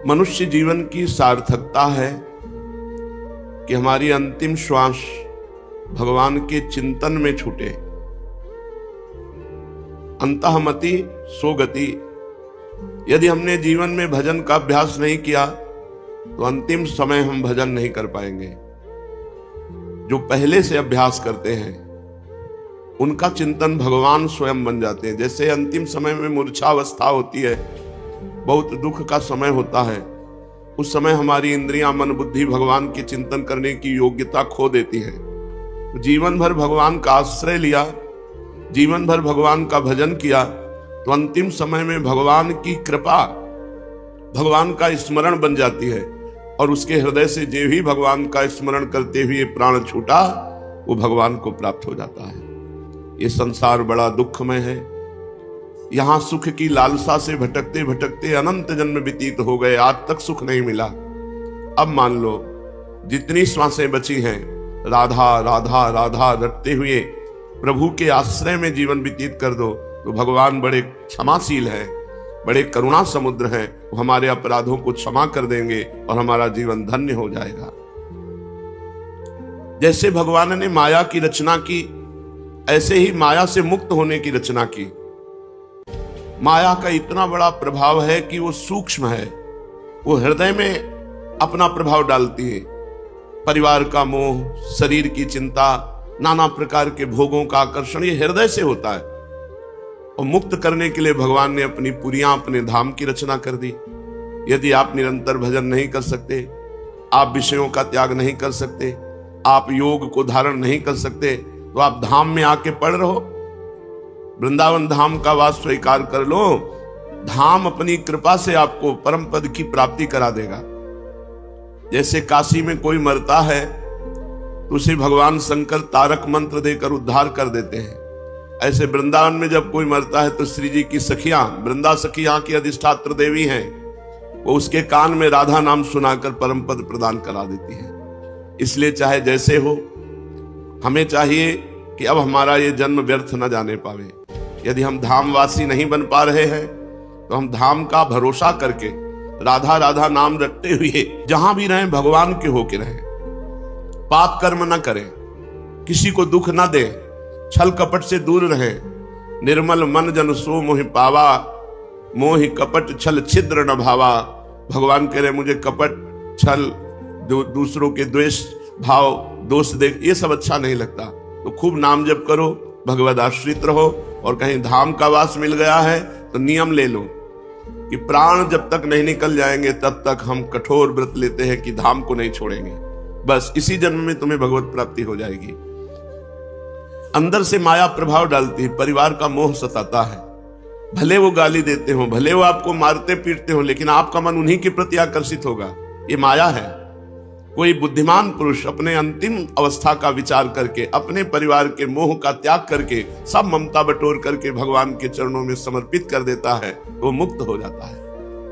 मनुष्य जीवन की सार्थकता है कि हमारी अंतिम श्वास भगवान के चिंतन में छूटे। अंतःमति सो गति। यदि हमने जीवन में भजन का अभ्यास नहीं किया तो अंतिम समय हम भजन नहीं कर पाएंगे। जो पहले से अभ्यास करते हैं उनका चिंतन भगवान स्वयं बन जाते हैं। जैसे अंतिम समय में मूर्छावस्था होती है, बहुत दुख का समय होता है, उस समय हमारी इंद्रियां, मन, बुद्धि भगवान के चिंतन करने की योग्यता खो देती है। जीवन भर भगवान का आश्रय लिया, जीवन भर भगवान का भजन किया, तो अंतिम समय में भगवान की कृपा, भगवान का स्मरण बन जाती है और उसके हृदय से जो भी भगवान का स्मरण करते हुए प्राण छूटा वो भगवान को प्राप्त हो जाता है। ये संसार बड़ा दुखमय है। यहां सुख की लालसा से भटकते भटकते अनंत जन्म व्यतीत हो गए, आज तक सुख नहीं मिला। अब मान लो जितनी श्वासें बची हैं, राधा राधा राधा रटते हुए प्रभु के आश्रय में जीवन व्यतीत कर दो तो भगवान बड़े क्षमाशील हैं, बड़े करुणा समुद्र हैं। वो हमारे अपराधों को क्षमा कर देंगे और हमारा जीवन धन्य हो जाएगा। जैसे भगवान ने माया की रचना की, ऐसे ही माया से मुक्त होने की रचना की। माया का इतना बड़ा प्रभाव है कि वो सूक्ष्म है, वो हृदय में अपना प्रभाव डालती है। परिवार का मोह, शरीर की चिंता, नाना प्रकार के भोगों का आकर्षण, ये हृदय से होता है। और मुक्त करने के लिए भगवान ने अपनी पुरियां, अपने धाम की रचना कर दी। यदि आप निरंतर भजन नहीं कर सकते, आप विषयों का त्याग नहीं कर सकते, आप योग को धारण नहीं कर सकते, तो आप धाम में आके पड़ रहो। वृंदावन धाम का वास स्वीकार कर लो। धाम अपनी कृपा से आपको परम पद की प्राप्ति करा देगा। जैसे काशी में कोई मरता है तो उसे भगवान शंकर तारक मंत्र देकर उद्धार कर देते हैं। ऐसे वृंदावन में जब कोई मरता है तो श्री जी की सखियां, वृंदा सखी यहाँ की अधिष्ठात्र देवी हैं, वो उसके कान में राधा नाम सुनाकर परम पद प्रदान करा देती है। इसलिए चाहे जैसे हो, हमें चाहिए कि अब हमारा ये जन्म व्यर्थ न जाने पावे। यदि हम धामवासी नहीं बन पा रहे हैं तो हम धाम का भरोसा करके राधा राधा नाम रखते हुए जहां भी रहें भगवान के होके रहें। पाप कर्म न करें, किसी को दुख न दें, छल कपट से दूर रहें। निर्मल मन जन सो मोहि पावा, मोहि कपट छल छिद्र न भावा। भगवान कह रहे मुझे कपट, छल, दूसरों के द्वेष भाव, दोष देख, ये सब अच्छा नहीं लगता। तो खूब नाम जप करो, भगवद आश्रित रहो। और कहीं धाम का वास मिल गया है तो नियम ले लो कि प्राण जब तक नहीं निकल जाएंगे तब तक हम कठोर व्रत लेते हैं कि धाम को नहीं छोड़ेंगे। बस इसी जन्म में तुम्हें भगवत प्राप्ति हो जाएगी। अंदर से माया प्रभाव डालती है, परिवार का मोह सताता है। भले वो गाली देते हो, भले वो आपको मारते पीटते हो, लेकिन आपका मन उन्हीं के प्रति आकर्षित होगा। ये माया है। कोई बुद्धिमान पुरुष अपने अंतिम अवस्था का विचार करके, अपने परिवार के मोह का त्याग करके, सब ममता बटोर करके भगवान के चरणों में समर्पित कर देता है, वो मुक्त हो जाता है।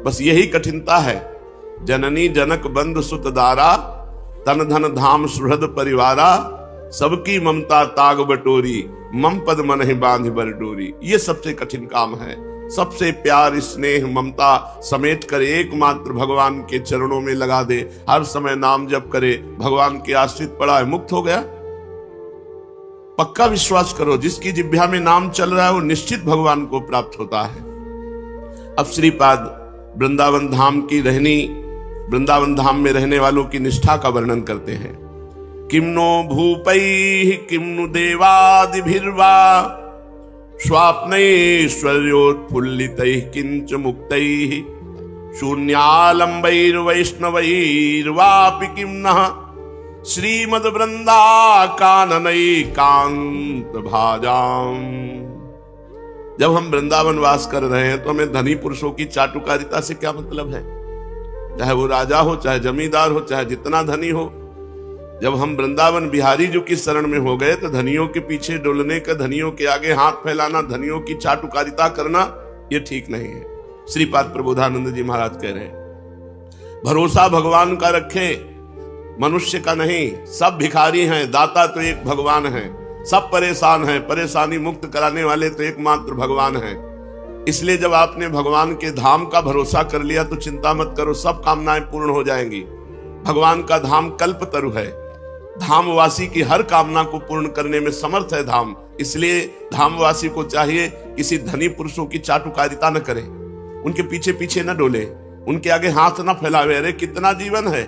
बस यही कठिनता है। जननी जनक बंधु सुत दारा, तन धन धाम सुहृद परिवारा, सबकी ममता ताग बटोरी, मम पद मन ही बांध बर डोरी। ये सबसे कठिन काम है। सबसे प्यार, स्नेह, ममता समेट कर एकमात्र भगवान के चरणों में लगा दे, हर समय नाम जप करे, भगवान के आश्रित पड़ा है, मुक्त हो गया। पक्का विश्वास करो, जिसकी जिह्वा में नाम चल रहा है वो निश्चित भगवान को प्राप्त होता है। अब श्रीपाद वृंदावन धाम की रहनी, वृंदावन धाम में रहने वालों की निष्ठा का वर्णन करते हैं। किम्नो भूपैः किम्नु देवादिभिर्वा, स्वाप्नैश्वर्योत्फुल्लितैः किंच मुक्तैः, शून्यालंबैर्वैष्णवैर्वापि किम्नः, श्रीमद्वृंदाकाननैकांत भाजाम। जब हम वृंदावन वास कर रहे हैं तो हमें धनी पुरुषों की चाटुकारिता से क्या मतलब है? चाहे वो राजा हो, चाहे जमींदार हो, चाहे जितना धनी हो। जब हम वृंदावन बिहारी जी की शरण में हो गए तो धनियों के पीछे डोलने का, धनियों के आगे हाथ फैलाना, धनियों की चाटुकारिता करना, ये ठीक नहीं है। श्रीपाद प्रबोधानंद जी महाराज कह रहे हैं भरोसा भगवान का रखें, मनुष्य का नहीं। सब भिखारी हैं, दाता तो एक भगवान है। सब परेशान हैं, परेशानी मुक्त कराने वाले तो एकमात्र भगवान हैं। इसलिए जब आपने भगवान के धाम का भरोसा कर लिया तो चिंता मत करो, सब कामनाएं पूर्ण हो जाएंगी। भगवान का धाम कल्पतरु है, धामवासी की हर कामना को पूर्ण करने में समर्थ है धाम। इसलिए धामवासी को चाहिए किसी धनी पुरुषों की चाटुकारिता न करे, उनके पीछे पीछे न डोले, उनके आगे हाथ न फैलावे। अरे कितना जीवन है,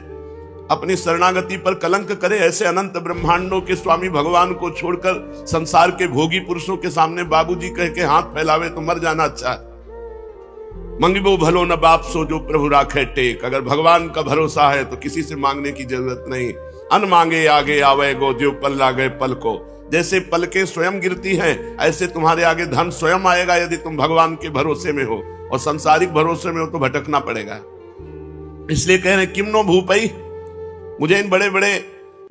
अपनी शरणागति पर कलंक करे। ऐसे अनंत ब्रह्मांडों के स्वामी भगवान को छोड़कर संसार के भोगी पुरुषों के सामने बाबूजी कह के हाथ फैलावे तो मर जाना अच्छा है। मंगिबो भलो न बाप सो जो प्रभु राखे टेक। अगर भगवान का भरोसा है तो किसी से मांगने की जरूरत नहीं। अन मांगे आगे आवे गो, जो पल लागे पल को। जैसे पलकें स्वयं गिरती हैं, ऐसे तुम्हारे आगे धन स्वयं आएगा यदि तुम भगवान के भरोसे में हो। और सांसारिक भरोसे में हो तो भटकना पड़ेगा। इसलिए कह रहे किम नो भूपई, मुझे इन बड़े बड़े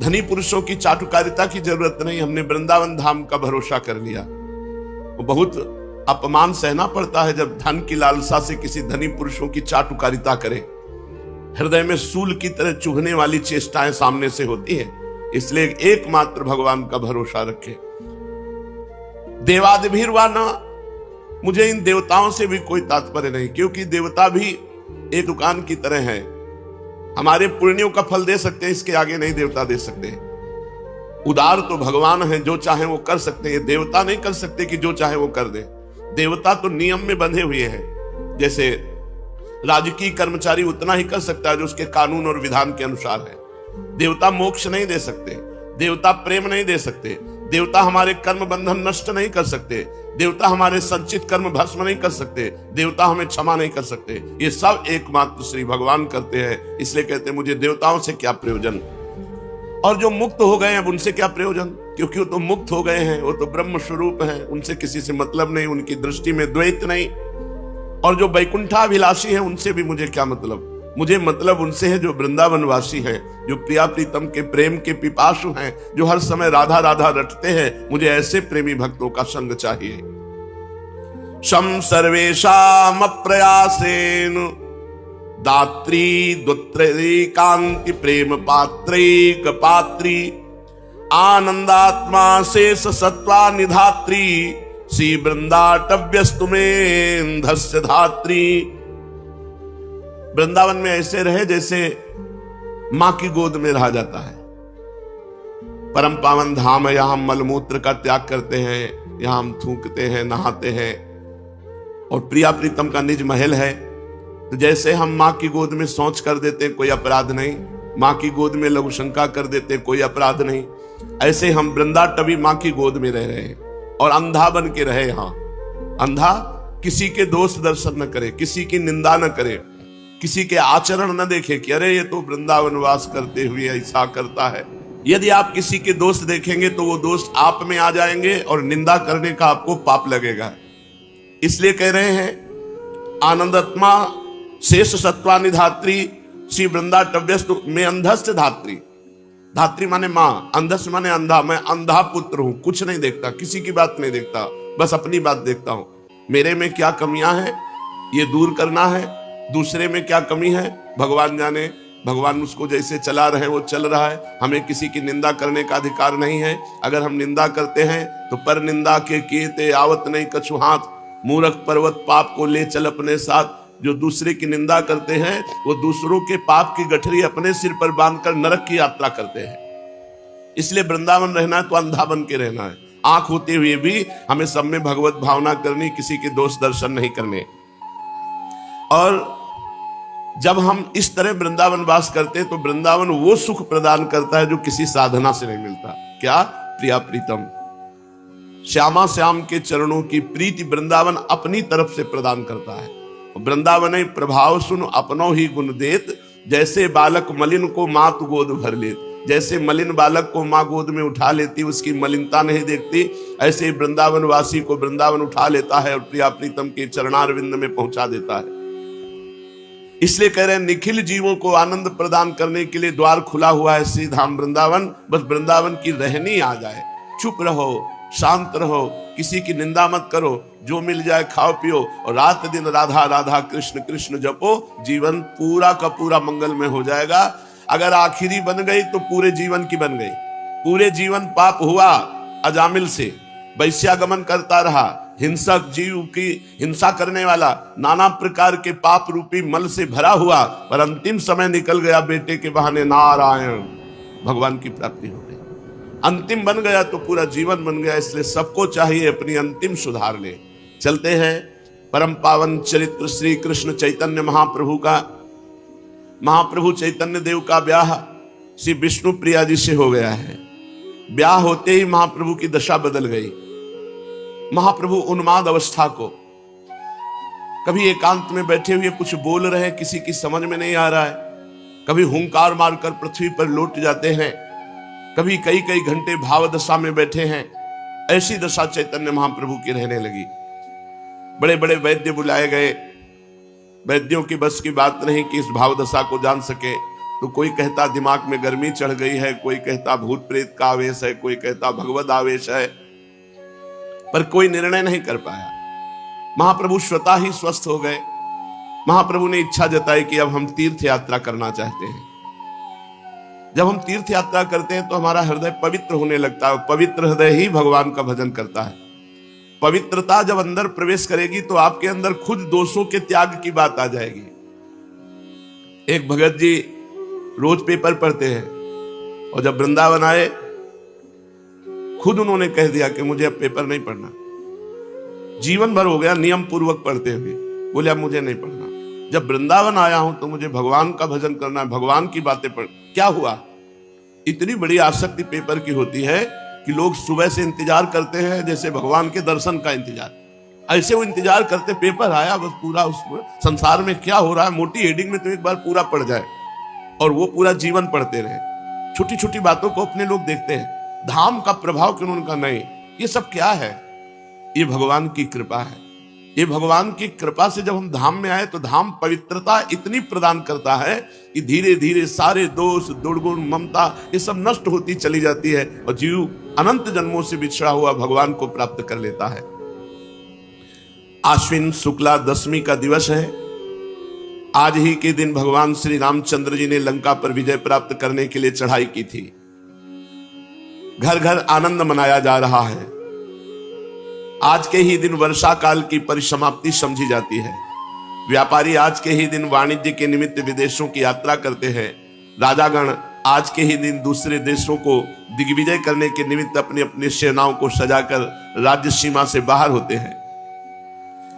धनी पुरुषों की चाटुकारिता की जरूरत नहीं। हमने वृंदावन धाम का भरोसा कर लिया। वो बहुत अपमान सहना पड़ता है जब धन की लालसा से किसी धनी पुरुषों की चाटुकारिता करे। हृदय में सूल की तरह चुभने वाली चेष्टाएं सामने से होती हैं। इसलिए एकमात्र भगवान का भरोसा रखे। देवादिभिर्वाना, मुझे इन देवताओं से भी कोई तात्पर्य नहीं, क्योंकि देवता भी एक दुकान की तरह है। हमारे पुण्यों का फल दे सकते हैं, इसके आगे नहीं देवता दे सकते। उदार तो भगवान है, जो चाहे वो कर सकते हैं। देवता नहीं कर सकते कि जो चाहे वो कर दे। देवता तो नियम में बंधे हुए हैं। जैसे राजकीय कर्मचारी उतना ही कर सकता है जो उसके कानून और विधान के अनुसार है। देवता मोक्ष नहीं दे सकते, देवता प्रेम नहीं दे सकते, देवता हमारे कर्म बंधन नष्ट नहीं कर सकते, देवता हमारे संचित कर्म भस्म नहीं कर सकते, देवता हमें क्षमा नहीं कर सकते। ये सब एकमात्र श्री भगवान करते हैं। इसलिए कहते हैं मुझे देवताओं से क्या प्रयोजन। और जो मुक्त हो गए अब उनसे क्या प्रयोजन, क्योंकि वो तो मुक्त हो गए हैं, वो तो ब्रह्म स्वरूप हैं, उनसे किसी से मतलब नहीं, उनकी दृष्टि में द्वैत नहीं। और जो वैकुंठाभिलाषी हैं उनसे भी मुझे क्या मतलब। मुझे मतलब उनसे है जो वृंदावनवासी हैं, जो प्रिया प्रीतम के प्रेम के पिपासु हैं, जो हर समय राधा राधा रटते हैं। मुझे ऐसे प्रेमी भक्तों का संग चाहिए। शम सर्वेषाम प्रयासेन दात्री दुत्रे कांति प्रेम पात्रैक पात्री आनंदात्मा शेष सत्वा निधात्री श्री वृंदाटव्यस्तुमें धस्य धात्री। वृंदावन में ऐसे रहे जैसे मां की गोद में रहा जाता है। परम पावन धाम है, यहां हम मलमूत्र का त्याग करते हैं, यहां हम थूकते हैं, नहाते हैं। और प्रिया प्रीतम का निज महल है। तो जैसे हम मां की गोद में शौच कर देते हैं, कोई अपराध नहीं। मां की गोद में लघु शंका कर देते हैं, कोई अपराध नहीं। ऐसे हम वृंदाटवी मां की गोद में रह रहे हैं और अंधा बन के रहे। यहां अंधा किसी के दोष दर्शन न करे, किसी की निंदा न करे, किसी के आचरण न देखे कि अरे ये तो वृंदावन वास करते हुए ऐसा करता है। यदि आप किसी के दोष देखेंगे तो वो दोष आप में आ जाएंगे और निंदा करने का आपको पाप लगेगा। इसलिए कह रहे हैं आनंदात्मा शेष सत्वानि धात्री श्री वृंदाटव्यस्तु में अंधस्य धात्री। धात्री माने मां, अंधस्य माने अंधा। मैं अंधा पुत्र हूं, कुछ नहीं देखता, किसी की बात नहीं देखता, बस अपनी बात देखता हूं। मेरे में क्या कमियां हैं ये दूर करना है, दूसरे में क्या कमी है भगवान जाने। भगवान उसको जैसे चला रहे वो चल रहा है। हमें किसी की निंदा करने का अधिकार नहीं है। अगर हम निंदा करते हैं तो पर निंदा के कीते आवत नहीं कछु हाथ। मूर्ख पर्वत पाप को ले चल अपने साथ। जो दूसरे की निंदा करते हैं वो दूसरों के पाप की गठरी अपने सिर पर बांधकर नरक की यात्रा करते हैं। इसलिए वृंदावन रहना है तो अंधा बन के रहना है। आंख होते हुए भी हमें सब में भगवत भावना करनी, किसी के दोष दर्शन नहीं करने। और जब हम इस तरह वृंदावन वास करते हैं तो वृंदावन वो सुख प्रदान करता है जो किसी साधना से नहीं मिलता। क्या? प्रिया प्रीतम श्यामा श्याम के चरणों की प्रीति वृंदावन अपनी तरफ से प्रदान करता है। वृंदावन प्रभाव सुन अपनो ही गुण देत, जैसे बालक मलिन को मात गोद भर लेत। जैसे मलिन बालक को माँ गोद में उठा लेती, उसकी मलिनता नहीं देखती, ऐसे ही वृंदावन वासी को वृंदावन उठा लेता है और प्रिया प्रीतम के चरणारविंद में पहुंचा देता है। इसलिए कह रहे हैं निखिल जीवों को आनंद प्रदान करने के लिए द्वार खुला हुआ है श्री धाम वृंदावन। बस वृंदावन की रहनी आ जाए। चुप रहो, शांत रहो, किसी की निंदा मत करो, जो मिल जाए खाओ पियो और रात दिन राधा राधा कृष्ण कृष्ण जपो। जीवन पूरा का पूरा मंगल में हो जाएगा। अगर आखिरी बन गई तो पूरे जीवन की बन गई। पूरे जीवन पाप हुआ अजामिल से, वैश्यागमन करता रहा, हिंसक, जीव की हिंसा करने वाला, नाना प्रकार के पाप रूपी मल से भरा हुआ, पर अंतिम समय निकल गया बेटे के बहाने नारायण, भगवान की प्राप्ति हो गई। अंतिम बन गया तो पूरा जीवन बन गया। इसलिए सबको चाहिए अपनी अंतिम सुधार ले। चलते हैं परम पावन चरित्र श्री कृष्ण चैतन्य महाप्रभु का। महाप्रभु चैतन्य देव का ब्याह श्री विष्णु प्रिया जी से हो गया है। ब्याह होते ही महाप्रभु की दशा बदल गई। महाप्रभु उन्माद अवस्था को, कभी एकांत में बैठे हुए कुछ बोल रहे हैं, किसी की समझ में नहीं आ रहा है, कभी हुंकार मारकर पृथ्वी पर लौट जाते हैं, कभी कई कई घंटे भाव दशा में बैठे हैं। ऐसी दशा चैतन्य महाप्रभु की रहने लगी। बड़े बड़े वैद्य बुलाए गए, वैद्यों की बस की बात नहीं कि इस भाव दशा को जान सके। तो कोई कहता दिमाग में गर्मी चढ़ गई है, कोई कहता भूत प्रेत का आवेश है, कोई कहता भगवत आवेश है, पर कोई निर्णय नहीं कर पाया। महाप्रभु स्वतः ही स्वस्थ हो गए। महाप्रभु ने इच्छा जताई कि अब हम तीर्थ यात्रा करना चाहते हैं। जब हम तीर्थ यात्रा करते हैं तो हमारा हृदय पवित्र होने लगता है। पवित्र हृदय ही भगवान का भजन करता है। पवित्रता जब अंदर प्रवेश करेगी तो आपके अंदर खुद दोषों के त्याग की बात आ जाएगी। एक भगत जी रोज पेपर पढ़ते हैं और जब वृंदावन आए खुद उन्होंने कह दिया कि मुझे अब पेपर नहीं पढ़ना। जीवन भर हो गया नियम पूर्वक पढ़ते हुए, बोले अब मुझे नहीं पढ़ना। जब वृंदावन आया हूं तो मुझे भगवान का भजन करना है, भगवान की बातें पढ़। क्या हुआ? इतनी बड़ी आसक्ति पेपर की होती है कि लोग सुबह से इंतजार करते हैं जैसे भगवान के दर्शन का इंतजार। ऐसे वो इंतजार करते, पेपर आया बस पूरा उसमें संसार में क्या हो रहा है मोटी हेडिंग में तो एक बार पूरा पढ़ जाए, और वो पूरा जीवन पढ़ते रहे। छोटी छोटी बातों को अपने लोग देखते हैं, धाम का प्रभाव क्यों उनका नहीं। ये सब क्या है? ये भगवान की कृपा है। ये भगवान की कृपा से जब हम धाम में आए तो धाम पवित्रता इतनी प्रदान करता है कि धीरे धीरे सारे दोष, दुर्गुण, ममता ये सब नष्ट होती चली जाती है और जीव अनंत जन्मों से बिछड़ा हुआ भगवान को प्राप्त कर लेता है। आश्विन शुक्ला दशमी का दिवस है। आज ही के दिन भगवान श्री रामचंद्र जी ने लंका पर विजय प्राप्त करने के लिए चढ़ाई की थी। घर घर आनंद मनाया जा रहा है। आज के ही दिन वर्षा काल की परिसमाप्ति समझी जाती है। व्यापारी आज के ही दिन वाणिज्य के निमित्त विदेशों की यात्रा करते हैं। राजागण आज के ही दिन दूसरे देशों को दिग्विजय करने के निमित्त अपनी अपनी सेनाओं को सजाकर राज्य सीमा से बाहर होते हैं।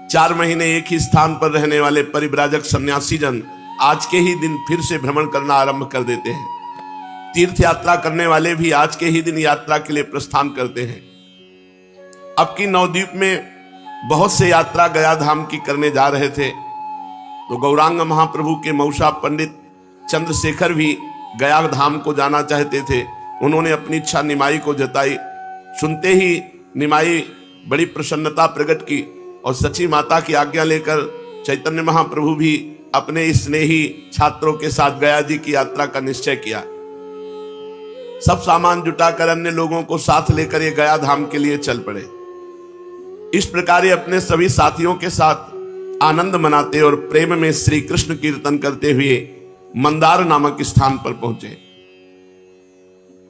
4 महीने एक ही स्थान पर रहने वाले परिव्राजक सन्यासी जन आज के ही दिन फिर से भ्रमण करना आरंभ कर देते हैं। तीर्थ यात्रा करने वाले भी आज के ही दिन यात्रा के लिए प्रस्थान करते हैं। अब की नवद्वीप में बहुत से यात्रा गया धाम की करने जा रहे थे, तो गौरांग महाप्रभु के मौसा पंडित चंद्रशेखर भी गया धाम को जाना चाहते थे। उन्होंने अपनी इच्छा निमाई को जताई। सुनते ही निमाई बड़ी प्रसन्नता प्रकट की और सची माता की आज्ञा लेकर चैतन्य महाप्रभु भी अपने स्नेही छात्रों के साथ गया जी की यात्रा का निश्चय किया। सब सामान जुटाकर अन्य लोगों को साथ लेकर ये गया धाम के लिए चल पड़े। इस प्रकार अपने सभी साथियों के साथ आनंद मनाते और प्रेम में श्री कृष्ण कीर्तन करते हुए मंदार नामक स्थान पर पहुंचे।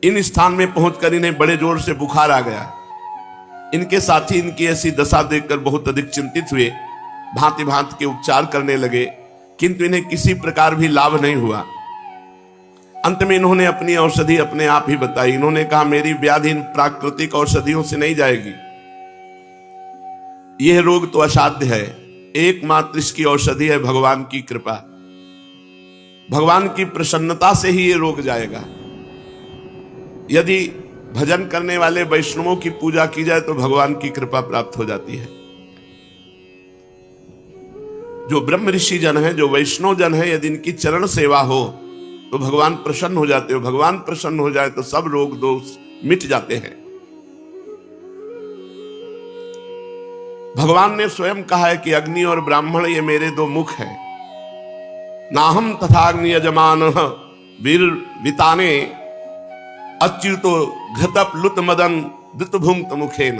इन स्थान में पहुंचकर इन्हें बड़े जोर से बुखार आ गया। इनके साथी इनकी ऐसी दशा देखकर बहुत अधिक चिंतित हुए, भांति भांति के उपचार करने लगे, किंतु इन्हें किसी प्रकार भी लाभ नहीं हुआ। अंत में इन्होंने अपनी औषधि अपने आप ही बताई। इन्होंने कहा मेरी व्याधि इन प्राकृतिक औषधियों से नहीं जाएगी। यह रोग तो असाध्य है, एकमात्र इसकी औषधि है भगवान की कृपा। भगवान की प्रसन्नता से ही यह रोग जाएगा। यदि भजन करने वाले वैष्णवों की पूजा की जाए तो भगवान की कृपा प्राप्त हो जाती है। जो ब्रह्म ऋषि जन है, जो वैष्णव जन है, यदि इनकी चरण सेवा हो तो भगवान प्रसन्न हो जाते हो। भगवान प्रसन्न हो जाए तो सब रोग दोष मिट जाते हैं। भगवान ने स्वयं कहा है कि अग्नि और ब्राह्मण ये मेरे 2 मुख हैं। नाहम तथाग्नि यजमान वीर विताने अच्युतो घृतप लुत मदन दुतभुंक्त मुखेन।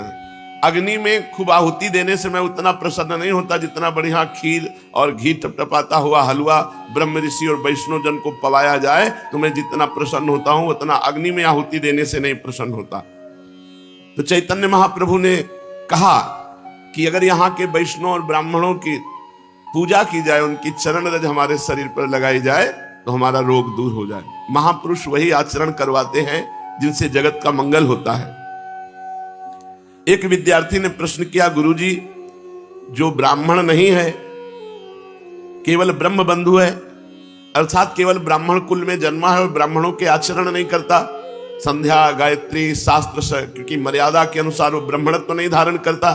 अग्नि में खूब आहुति देने से मैं उतना प्रसन्न नहीं होता जितना बढ़िया खीर और घी टपटपाता हुआ हलवा ब्रह्म ऋषि और वैष्णव जन को पवाया जाए तो मैं जितना प्रसन्न होता हूं उतना अग्नि में आहुति देने से नहीं प्रसन्न होता। तो चैतन्य महाप्रभु ने कहा कि अगर यहाँ के वैष्णव और ब्राह्मणों की पूजा की जाए, उनकी चरण रज हमारे शरीर पर लगाई जाए तो हमारा रोग दूर हो जाए। महापुरुष वही आचरण करवाते हैं जिनसे जगत का मंगल होता है। एक विद्यार्थी ने प्रश्न किया, गुरुजी, जो ब्राह्मण नहीं है, केवल ब्रह्म बंधु है, अर्थात केवल ब्राह्मण कुल में जन्मा है और ब्राह्मणों के आचरण नहीं करता, संध्या गायत्री शास्त्र की मर्यादा के अनुसार वो ब्राह्मणत्व तो नहीं धारण करता,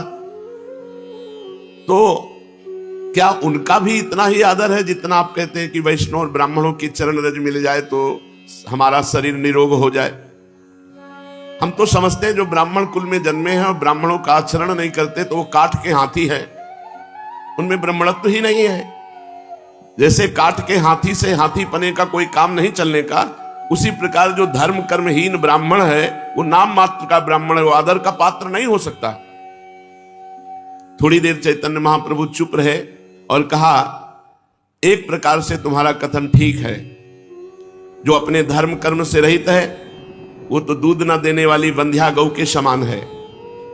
तो क्या उनका भी इतना ही आदर है जितना आप कहते हैं कि वैष्णव और ब्राह्मणों की चरण रज मिल जाए तो हमारा शरीर निरोग हो जाए? हम तो समझते हैं जो ब्राह्मण कुल में जन्मे हैं और ब्राह्मणों का आचरण नहीं करते तो वो काठ के हाथी है, उनमें ब्राह्मणत्व ही नहीं है। जैसे काठ के हाथी से हाथी पने का कोई काम नहीं चलने का, उसी प्रकार जो धर्म कर्महीन ब्राह्मण है वो नाम मात्र का ब्राह्मण है, वो आदर का पात्र नहीं हो सकता। थोड़ी देर चैतन्य महाप्रभु चुप रहे और कहा, एक प्रकार से तुम्हारा कथन ठीक है, जो अपने धर्म कर्म से रहित है वो तो दूध न देने वाली बंध्या गौ के समान है,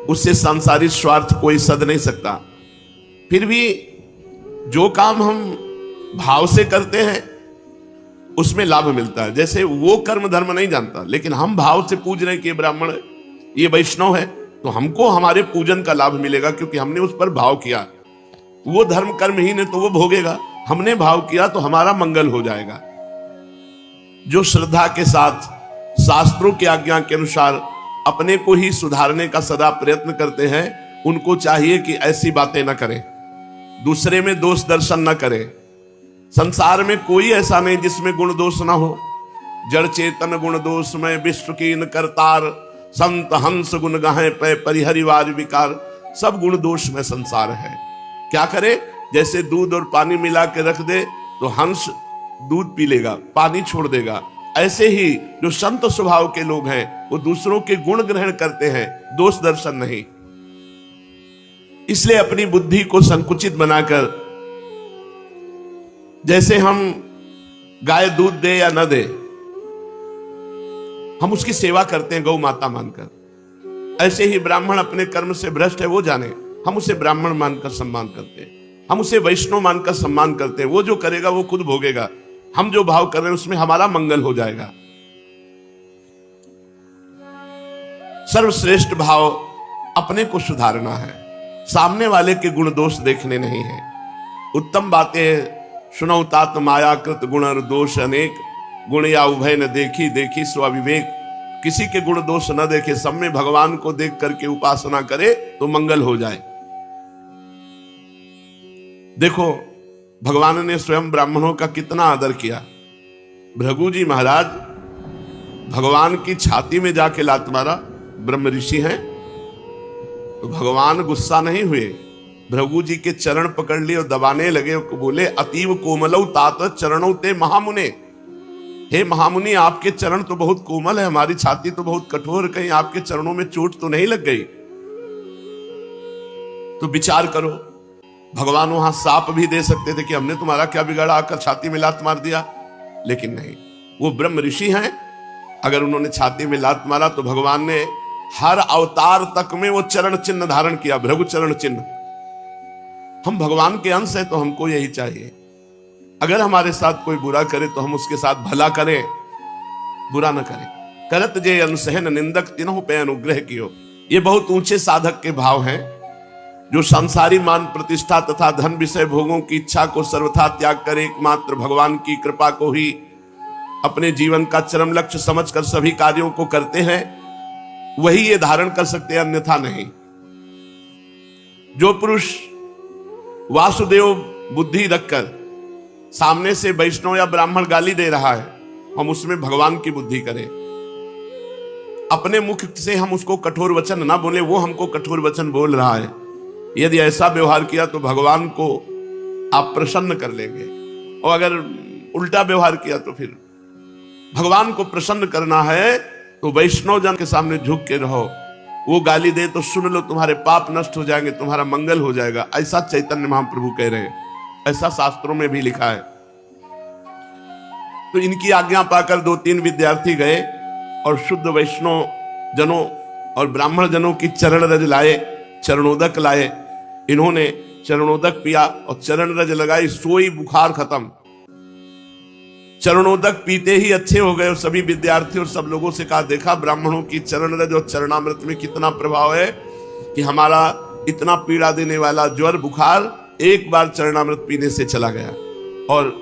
उससे सांसारिक स्वार्थ कोई सद नहीं सकता। फिर भी जो काम हम भाव से करते हैं उसमें लाभ मिलता है। जैसे वो कर्म धर्म नहीं जानता, लेकिन हम भाव से पूज रहे हैं कि ये ब्राह्मण है, ये वैष्णव है, तो हमको हमारे पूजन का लाभ मिलेगा क्योंकि हमने उस पर भाव किया। वो धर्म कर्महीन है तो वो भोगेगा, हमने भाव किया तो हमारा मंगल हो जाएगा। जो श्रद्धा के साथ शास्त्रों की आज्ञा के अनुसार अपने को ही सुधारने का सदा प्रयत्न करते हैं, उनको चाहिए कि ऐसी बातें न करें, दूसरे में दोष दर्शन न करें। संसार में कोई ऐसा नहीं जिसमें गुण दोष ना हो। जड़ चेतन गुण दोष में विश्व कीन करतार, संत हंस गुण गाहे पे परिहरिवार विकार। सब गुण दोष में संसार है। क्या करे? जैसे दूध और पानी मिला के रख दे तो हंस दूध पी लेगा, पानी छोड़ देगा। ऐसे ही जो संत स्वभाव के लोग हैं वो दूसरों के गुण ग्रहण करते हैं, दोष दर्शन नहीं। इसलिए अपनी बुद्धि को संकुचित बनाकर, जैसे हम गाय दूध दे या न दे, हम उसकी सेवा करते हैं गौ माता मानकर, ऐसे ही ब्राह्मण अपने कर्म से भ्रष्ट है वो जाने, हम उसे ब्राह्मण मानकर सम्मान करते हैं, हम उसे वैष्णव मानकर सम्मान करते हैं। वो जो करेगा वो खुद भोगेगा, हम जो भाव कर रहे हैं उसमें हमारा मंगल हो जाएगा। सर्वश्रेष्ठ भाव अपने को सुधारना है, सामने वाले के गुण दोष देखने नहीं है। उत्तम बातें सुनौ तात माया कृत गुण और दोष अनेक, गुण या उभय न देखी देखी स्वविवेक। किसी के गुण दोष न देखे, सब में भगवान को देख करके उपासना करे तो मंगल हो जाए। देखो भगवान ने स्वयं ब्राह्मणों का कितना आदर किया। भृगु जी महाराज भगवान की छाती में जाके लात मारा, ब्रह्म ऋषि हैं, तो भगवान गुस्सा नहीं हुए, भृगु जी के चरण पकड़ लिए और दबाने लगे, बोले अतीव कोमलौ तात चरणौ ते महामुने। हे महामुनि, आपके चरण तो बहुत कोमल है, हमारी छाती तो बहुत कठोर, कहीं आपके चरणों में चोट तो नहीं लग गई? तो विचार करो, भगवान वहां साप भी दे सकते थे कि हमने तुम्हारा क्या बिगाड़ा, आकर छाती में लात मार दिया, लेकिन नहीं, वो ब्रह्म ऋषि हैं। अगर उन्होंने छाती में लात मारा तो भगवान ने हर अवतार तक में वो चरण चिन्ह धारण किया, भृगु चरण चिन्ह। हम भगवान के अंश हैं तो हमको यही चाहिए। अगर हमारे साथ कोई बुरा करे तो हम उसके साथ भला करें, बुरा न करें। करत जे अनसहन निंदक तिन्हों पे अनुग्रह कियो। ये बहुत ऊंचे साधक के भाव हैं, जो संसारी मान प्रतिष्ठा तथा धन विषय भोगों की इच्छा को सर्वथा त्याग कर एकमात्र भगवान की कृपा को ही अपने जीवन का चरम लक्ष्य समझकर सभी कार्यों को करते हैं, वही ये धारण कर सकते हैं, अन्यथा नहीं। जो पुरुष वासुदेव बुद्धि रखकर सामने से वैष्णव या ब्राह्मण गाली दे रहा है, हम उसमें भगवान की बुद्धि करें। अपने मुख से हम उसको कठोर वचन ना बोले, वो हमको कठोर वचन बोल रहा है। यदि ऐसा व्यवहार किया तो भगवान को आप प्रसन्न कर लेंगे, और अगर उल्टा व्यवहार किया तो फिर भगवान को प्रसन्न करना है तो वैष्णव जन के सामने झुक के रहो। वो गाली दे तो सुन लो, तुम्हारे पाप नष्ट हो जाएंगे, तुम्हारा मंगल हो जाएगा। ऐसा चैतन्य महाप्रभु कह रहे हैं, ऐसा शास्त्रों में भी लिखा है। तो इनकी आज्ञा पाकर 2-3 विद्यार्थी गए और शुद्ध वैष्णव जनों और ब्राह्मण जनों की चरण रज लाए, चरणोदक लाए। इन्होंने चरणोदक पिया और चरण रज लगाई, सोई बुखार खत्म। चरणोदक पीते ही अच्छे हो गए। और सभी विद्यार्थी और सब लोगों से कहा, देखा ब्राह्मणों की चरण रज और चरणामृत में कितना प्रभाव है कि हमारा इतना पीड़ा देने वाला ज्वर बुखार एक बार चरणामृत पीने से चला गया। और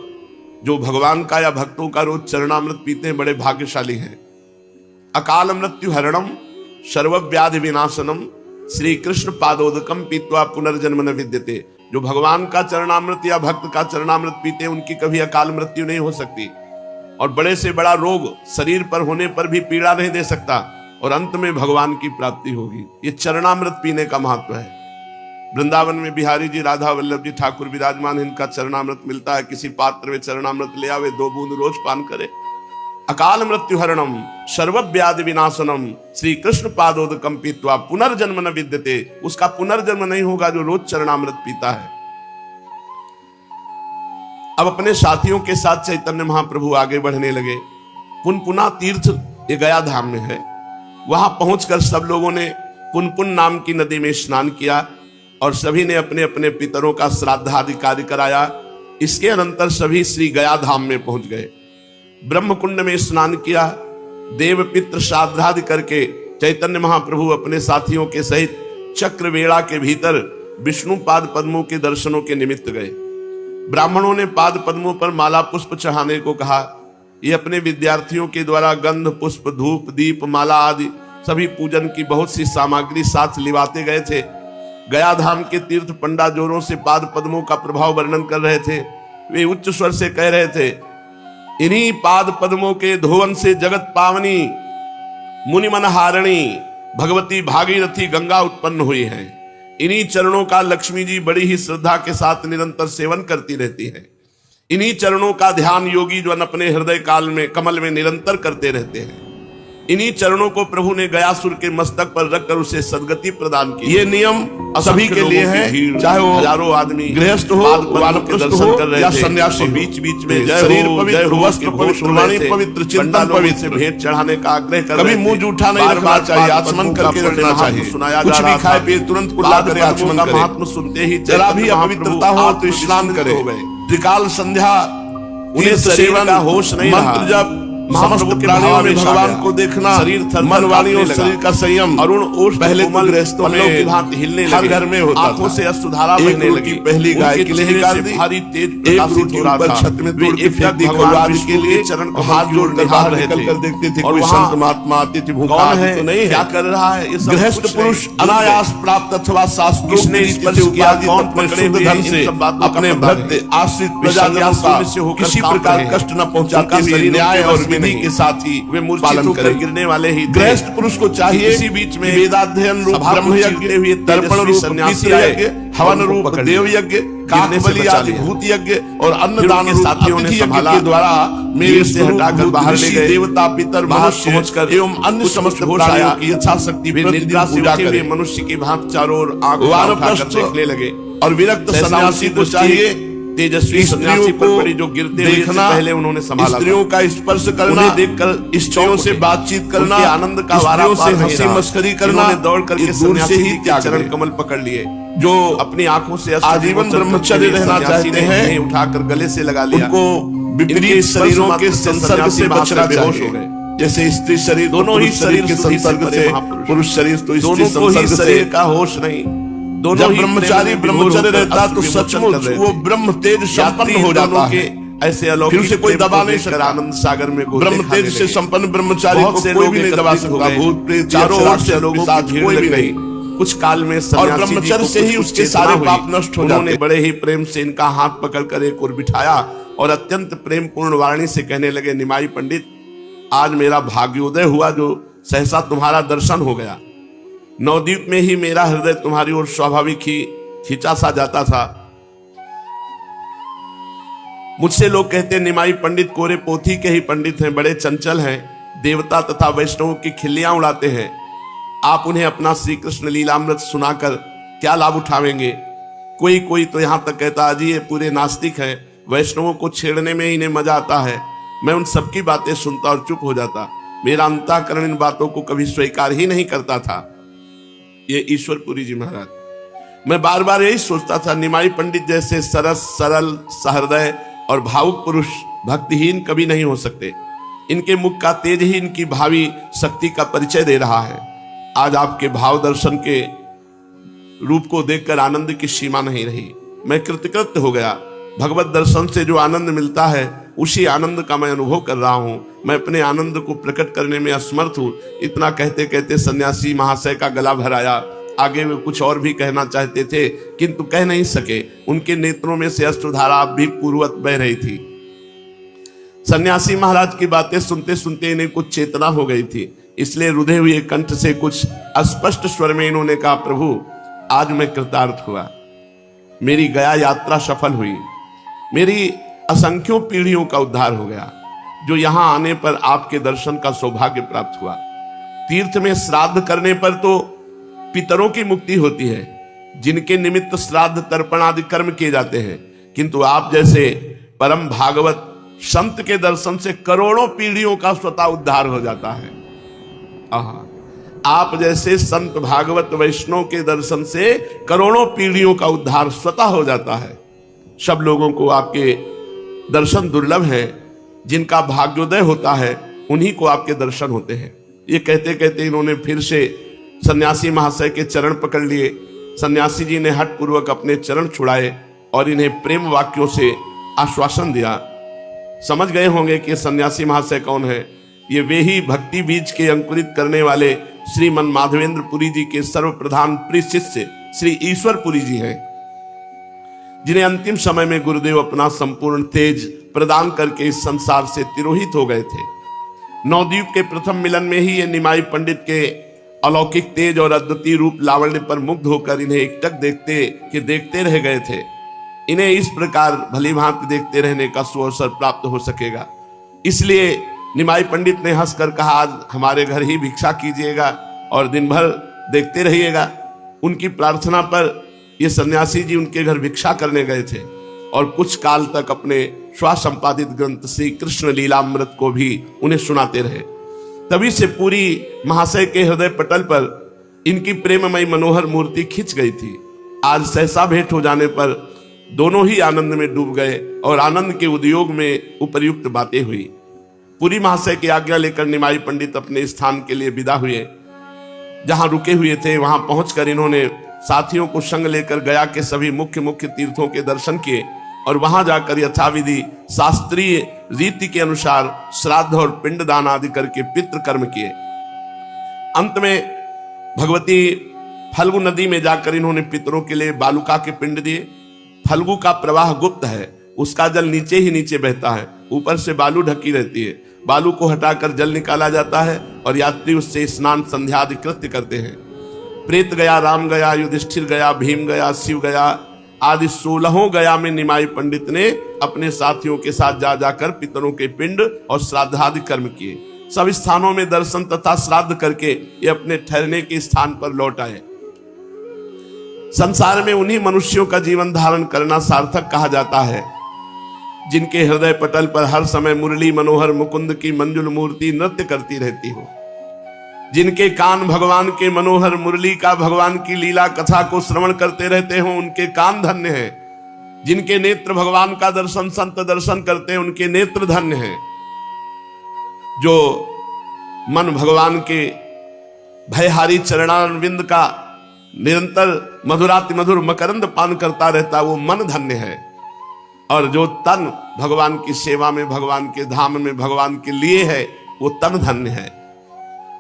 जो भगवान का या भक्तों का रोज चरणामृत पीते हैं बड़े भाग्यशाली हैं। अकाल मृत्यु हरणम सर्वव्याधि विनाशनम श्री कृष्ण पादोदकम पीत्वा पुनर्जन्म न विद्यते। जो भगवान का चरणामृत या भक्त का चरणामृत पीते हैं उनकी कभी अकाल मृत्यु नहीं हो सकती, और बड़े से बड़ा रोग शरीर पर होने पर भी पीड़ा नहीं दे सकता, और अंत में भगवान की प्राप्ति होगी। ये चरणामृत पीने का महत्व है। वृंदावन में बिहारी जी, राधा वल्लभ जी ठाकुर विराजमान, इनका चरणामृत मिलता है। किसी पात्र में चरणामृत ले आवे, 2 बूंद रोज पान करे। अकाल मृत्यु हरणम सर्वव्याधि विनाशनम श्री कृष्ण पादोदकम पीत्वा पुनर्जन्म न विद्यते। उसका पुनर्जन्म नहीं होगा जो रोज चरणामृत पीता है। अब अपने साथियों के साथ चैतन्य महाप्रभु आगे बढ़ने लगे। पुनपुना तीर्थ ये गया धाम में है। वहां पहुंचकर सब लोगों ने पुनपुन नाम की नदी में स्नान किया और सभी ने अपने अपने पितरों का श्राद्धादि कार्य कराया। इसके अनंतर सभी श्री गया धाम में पहुंच गए। ब्रह्म कुंड में स्नान किया। देव पितृ श्राद्धादि करके चैतन्य महाप्रभु अपने साथियों के सहित चक्रवेड़ा के भीतर विष्णु पाद पद्मों के दर्शनों के निमित्त गए। ब्राह्मणों ने पाद पद्मों पर माला पुष्प चढ़ाने को कहा। ये अपने विद्यार्थियों के द्वारा गंध पुष्प धूप दीप माला आदि सभी पूजन की बहुत सी सामग्री साथ लिवाते गए थे। गया धाम के तीर्थ पंडा जोरों से पाद पद्मों का प्रभाव वर्णन कर रहे थे। वे उच्च स्वर से कह रहे थे, इन्हीं पाद पद्मों के धोवन से जगत पावनी मुनि मन हारणी भगवती भागीरथी गंगा उत्पन्न हुई है। इन्हीं चरणों का लक्ष्मी जी बड़ी ही श्रद्धा के साथ निरंतर सेवन करती रहती है। इन्हीं चरणों का ध्यान योगी जो अपने हृदय काल में कमल में निरंतर करते रहते हैं। इन्हीं चरणों को प्रभु ने गयासुर के मस्तक पर रखकर उसे सद्गति प्रदान की। ये नियम सभी के लिए है, चाहे वो हजारों आदमी गृहस्थ हो, वानप्रस्थ हो या सन्यासी। बीच बीच में शरीर पवित्र, वस्त्र पवित्र, वाणी पवित्र, चिंतन पवित्र, भेंट चढ़ाने का आग्रह कर, कभी मुंह जूठा नहीं रखना चाहिए, आचमन करके रखना चाहिए। सुनाया कुछ भी खाए पिए तुरंत कुल्ला करे, आचमन करे। महात्मा सुनते ही जरा भी अपवित्रता हो तो स्नान करे। त्रिकाल संध्या उन्हें सेवन का होश नहीं रहा। मंत्र जब समस्त प्राणियों में भगवान को देखना, शरीर मन वाणी और शरीर का संयम, अरुण ओष पहले गृहस्थों में भांति हिलने लगे, हर घर में होता था। आंखों से अश्रुधारा बहने लगी। पहली गाय के लिए भारी तेज प्रकाशित हो रहा था। छत में तोड़ के फेंक दी। भगवान के लिए चरण को हाथ जोड़कर बाहर निकल कर देखते थे, कोई संत महात्मा अतिथि भूखा है तो नहीं, क्या कर रहा है। गृहस्थ पुरुष अनायास प्राप्त अथवा शास्त्रों किसने स्पर्श किया, कौन पकड़े हुए धन से अपने भक्त आश्रित प्रजाजनों को किसी प्रकार कष्ट न पहुंचाते हुए न्याय और के साथ ही वे पालन करें। गिरने वाले ही गृहस्थ पुरुष को चाहिए इसी बीच में वेदाध्ययन रूप ब्रह्म यज्ञ, तर्पण रूप सन्यासी यज्ञ, हवन रूप देव यज्ञ, काकबलि आदि भूत यज्ञ और अन्नदान के साथियों ने संभाला। द्वारा मेरे से हटाकर बाहर ले गए। देवता पितर मनुष्य पहुंचकर एवं अन्य समस्त प्राणियों की यथाशक्ति निद्रा से पूजा करें। मनुष्य की भांति चारों ओर आंख उठाकर देखने लगे। और विरक्त सन्यासी को चाहिए तेजस्वी सन्यासी पर पड़ी जो गिरते देखना, पहले उन्होंने संभाला। स्त्रियों का स्पर्श करना, देखकर स्त्रियों से बातचीत करना, आनंद का स्त्रियों से हंसी मस्करी करना, दौड़ करके सन्यासी ही चरण कमल पकड़ लिए। जो अपनी आंखों से आजीवन ब्रह्मचर्य रहना चाहते हैं, उठाकर गले से लगा लिया। उनको विपरीत शरीरों के संसर्ग से बचना चाहिए। जैसे स्त्री शरीर, दोनों ही शरीर के संसर्ग से, पुरुष शरीर तो स्त्री संसर्ग शरीर का होश नहीं। जब ब्रह्मचारी ब्रह्मचर्य रहता तो सचमुच वो ब्रह्म तेज संपन्न हो जाता है। ऐसे अलौकिक उसे कोई दबा नहीं सकता। आनंद सागर में ब्रह्म तेज से संपन्न ब्रह्मचारी को कोई भी नहीं दबा सकता। भूत प्रेत चारों ओर से लोगों का कोई भी नहीं। कुछ काल में और ब्रह्मचर्य से ही उसके सारे पाप नष्ट हो जाते। बड़े ही प्रेम से इनका हाथ पकड़कर एक ओर बिठाया और अत्यंत प्रेम पूर्ण वाणी से कहने लगे, निमाई पंडित, आज मेरा भाग्योदय हुआ जो सहसा तुम्हारा दर्शन हो गया। नवद्वीप में ही मेरा हृदय तुम्हारी ओर स्वाभाविक ही खींचा सा जाता था। मुझसे लोग कहते निमाई पंडित कोरे पोथी के ही पंडित हैं, बड़े चंचल हैं, देवता तथा वैष्णवों की खिल्लियां उड़ाते हैं। आप उन्हें अपना श्री कृष्ण लीलामृत सुनाकर क्या लाभ उठावेंगे। कोई कोई तो यहां तक कहता, अजी ये पूरे नास्तिक हैं, वैष्णवों को छेड़ने में इन्हें मजा आता है। मैं उन सबकी बातें सुनता और चुप हो जाता। मेरा अंतःकरण इन बातों को कभी स्वीकार ही नहीं करता था। ये ईश्वरपुरी जी महाराज। मैं बार बार यही सोचता था, निमाई पंडित जैसे सरस, सरल, सहृदय और भावुक पुरुष भक्तिहीन कभी नहीं हो सकते। इनके मुख का तेज ही इनकी भावी शक्ति का परिचय दे रहा है। आज आपके भाव दर्शन के रूप को देखकर आनंद की सीमा नहीं रही। मैं कृतकृत्य हो गया। भगवत दर्शन से जो आनंद मिलता है उसी आनंद का मैं अनुभव कर रहा हूं। मैं अपने आनंद को प्रकट करने में असमर्थ हूं। इतना कहते कहते सन्यासी महाशय का गला भर आया। आगे वे कुछ और भी कहना चाहते थे किंतु कह नहीं सके। उनके नेत्रों में से अश्रुधारा भी पूर्ववत बह रही थी। सन्यासी महाराज की बातें सुनते सुनते इन्हें कुछ चेतना हो गई थी, इसलिए रुधे हुए कंठ से कुछ अस्पष्ट स्वर में इन्होंने कहा, प्रभु आज मैं कृतार्थ हुआ। मेरी गया यात्रा सफल हुई। मेरी असंख्यों पीढ़ियों का उद्धार हो गया। जो यहां आने पर आपके दर्शन का सौभाग्य प्राप्त हुआ। तीर्थ में श्राद्ध करने पर तो पितरों की मुक्ति होती है, जिनके निमित्त श्राद्ध तर्पण आदि कर्म किए जाते हैं, किंतु आप जैसे परम भागवत संत के दर्शन से करोड़ों पीढ़ियों का स्वतः उद्धार हो जाता है। आप जैसे संत भागवत वैष्णव के दर्शन से करोड़ों पीढ़ियों का उद्धार स्वतः हो जाता है। सब लोगों को आपके दर्शन दुर्लभ है। जिनका भाग्योदय होता है उन्हीं को आपके दर्शन होते हैं। ये कहते कहते इन्होंने फिर से सन्यासी महाशय के चरण पकड़ लिए। सन्यासी जी ने हठ पूर्वक अपने चरण छुड़ाए और इन्हें प्रेम वाक्यों से आश्वासन दिया। समझ गए होंगे कि सन्यासी महाशय कौन है। ये वे ही भक्ति बीज के अंकुरित करने वाले श्रीमन माधवेंद्र पुरी जी के सर्वप्रधान प्रिय शिष्य श्री ईश्वर पुरी जी हैं, जिन्हें अंतिम समय में गुरुदेव अपना संपूर्ण तेज प्रदान करके इस संसार से तिरोहित हो गए थे। नवद्वीप के प्रथम मिलन में ही ये निमाई पंडित के अलौकिक तेज और अद्वितीय रूप लावण्य पर मुग्ध होकर इन्हें एकटक देखते रह गए थे। इन्हें इस प्रकार भली भांति देखते रहने का सुअवसर प्राप्त हो सकेगा, इसलिए निमाई पंडित ने हंसकर कहा, आज हमारे घर ही भिक्षा कीजिएगा और दिन भर देखते रहिएगा। उनकी प्रार्थना पर ये सन्यासी जी उनके घर भिक्षा करने गए थे और कुछ काल तक अपने स्वसंपादित ग्रंथ श्री कृष्ण लीलामृत को भी उन्हें सुनाते रहे। तभी से पूरी महाशय के हृदय पटल पर इनकी प्रेममयी मनोहर मूर्ति खिंच गई थी। आज सहसा भेंट हो जाने पर दोनों ही आनंद में डूब गए और आनंद के उद्योग में उपर्युक्त बातें हुई। पूरी महाशय की आज्ञा लेकर निमाई पंडित अपने स्थान के लिए विदा हुए। जहां रुके हुए थे वहां पहुंचकर इन्होंने साथियों को संग लेकर गया के सभी मुख्य मुख्य तीर्थों के दर्शन किए और वहां जाकर यथाविधि शास्त्रीय रीति के अनुसार श्राद्ध और पिंडदान आदि करके पितृकर्म किए। अंत में भगवती फल्गु नदी में जाकर इन्होंने पितरों के लिए बालुका के पिंड दिए। फल्गु का प्रवाह गुप्त है, उसका जल नीचे ही नीचे बहता है, ऊपर से बालू ढकी रहती है। बालू को हटाकर जल निकाला जाता है और यात्री उससे स्नान संध्या आदि कृत्य करते हैं। प्रेत गया, राम गया, युधिष्ठिर गया, भीम गया, शिव गया आदि 16 गया में निमाई पंडित ने अपने साथियों के साथ जा जाकर पितरों के पिंड और श्राद्धादि कर्म किए। सब स्थानों में दर्शन तथा श्राद्ध करके ये अपने ठहरने के स्थान पर लौट आए। संसार में उन्हीं मनुष्यों का जीवन धारण करना सार्थक कहा जाता है जिनके हृदय पटल पर हर समय मुरली मनोहर मुकुंद की मंजुल मूर्ति नृत्य करती रहती हो, जिनके कान भगवान के मनोहर मुरली का, भगवान की लीला कथा को श्रवण करते रहते हो, उनके कान धन्य हैं। जिनके नेत्र भगवान का दर्शन संत दर्शन करते हैं, उनके नेत्र धन्य हैं। जो मन भगवान के भयहारी चरणारविंद का निरंतर मधुराति मधुर मकरंद पान करता रहता, वो मन धन्य है। और जो तन भगवान की सेवा में, भगवान के धाम में, भगवान के लिए है, वो तन धन्य है।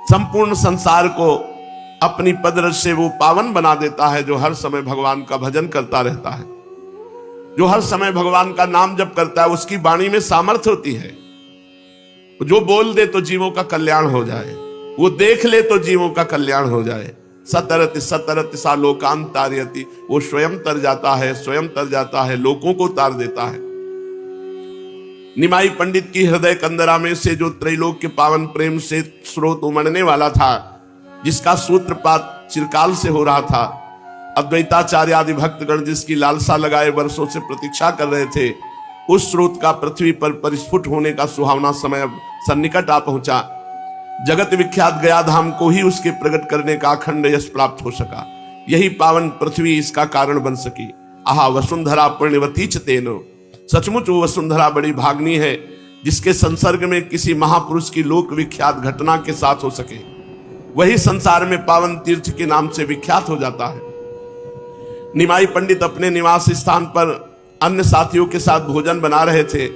संपूर्ण संसार को अपनी पदरज से वो पावन बना देता है जो हर समय भगवान का भजन करता रहता है, जो हर समय भगवान का नाम जप करता है। उसकी वाणी में सामर्थ्य होती है। जो बोल दे तो जीवों का कल्याण हो जाए, वो देख ले तो जीवों का कल्याण हो जाए। सतरति सतरति सा लोकान तारयति, वो स्वयं तर जाता है, स्वयं तर जाता है, लोगों को तार देता है। निमाई पंडित की हृदय कंदरा में से जो त्रैलोक के पावन प्रेम से स्रोत उमड़ने वाला था, जिसका सूत्रपात चिरकाल से हो रहा था, अद्वैताचार्य आदि भक्तगण जिसकी लालसा लगाए वर्षों से प्रतीक्षा कर रहे थे, उस स्रोत का पृथ्वी पर परिस्फुट होने का सुहावना समय अब सन्निकट आ पहुंचा। जगत विख्यात गया धाम को ही उसके प्रकट करने का अखंड यश प्राप्त हो सका। यही पावन पृथ्वी इसका कारण बन सकी। आहा वसुंधरा पुण्यवती च तेनो, सचमुच वो वसुंधरा बड़ी भागनी है जिसके संसर्ग में किसी महापुरुष की लोक विख्यात घटना के साथ हो सके। वही संसार में पावन तीर्थ के नाम से विख्यात हो जाता है। निमाई पंडित अपने निवास स्थान पर अन्य साथियों के साथ भोजन बना रहे थे।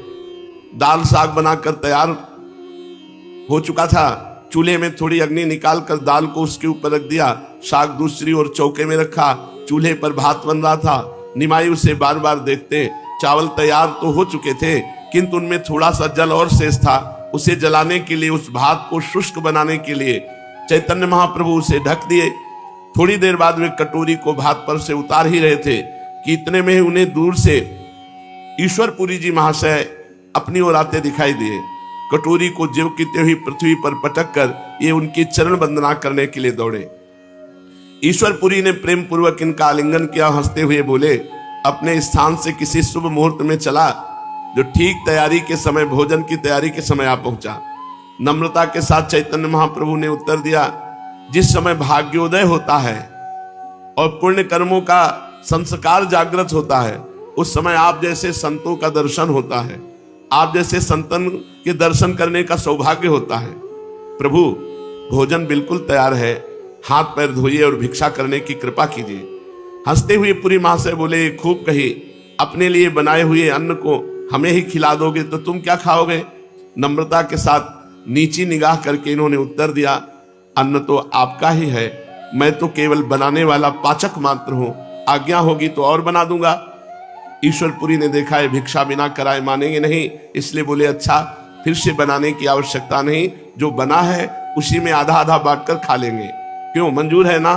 दाल साग बनाकर तैयार हो चुका था। चूल्हे में थोड़ी अग्नि निकालकर दाल को उसके ऊपर रख दिया, साग दूसरी ओर चौके में रखा। चूल्हे पर भात बन रहा था। निमाई उसे बार बार देखते। चावल तैयार तो हो चुके थे किंतु उनमें थोड़ा सा जल और शेष था। उसे जलाने के लिए, उस भात को शुष्क बनाने के लिए चैतन्य महाप्रभु उसे ढक दिए। थोड़ी देर बाद वे कटोरी को भात पर से उतार ही रहे थे कि इतने में ही उन्हें दूर से ईश्वरपुरी जी महाशय अपनी ओर आते दिखाई दिए। कटोरी को ज्यों हुई पृथ्वी पर पटक कर ये उनकी चरण वंदना करने के लिए दौड़े। ईश्वरपुरी ने प्रेम पूर्वक इनका आलिंगन किया। हंसते हुए बोले, अपने स्थान से किसी शुभ मुहूर्त में चला जो ठीक तैयारी के समय, भोजन की तैयारी के समय आ पहुंचा। नम्रता के साथ चैतन्य महाप्रभु ने उत्तर दिया, जिस समय भाग्योदय होता है और पुण्य कर्मों का संस्कार जागृत होता है, उस समय आप जैसे संतों का दर्शन होता है। आप जैसे संतन के दर्शन करने का सौभाग्य होता है। प्रभु, भोजन बिल्कुल तैयार है, हाथ पैर धोइए और भिक्षा करने की कृपा कीजिए। हंसते हुए पुरी महाशय बोले, खूब कही, अपने लिए बनाए हुए अन्न को हमें ही खिला दोगे तो तुम क्या खाओगे? नम्रता के साथ नीची निगाह करके इन्होंने उत्तर दिया, अन्न तो आपका ही है, मैं तो केवल बनाने वाला पाचक मात्र हूं। आज्ञा होगी तो और बना दूंगा। ईश्वरपुरी ने देखा है भिक्षा बिना कराए मानेंगे नहीं, इसलिए बोले, अच्छा फिर से बनाने की आवश्यकता नहीं, जो बना है उसी में आधा आधा बांटकर खा लेंगे। क्यों, मंजूर है ना?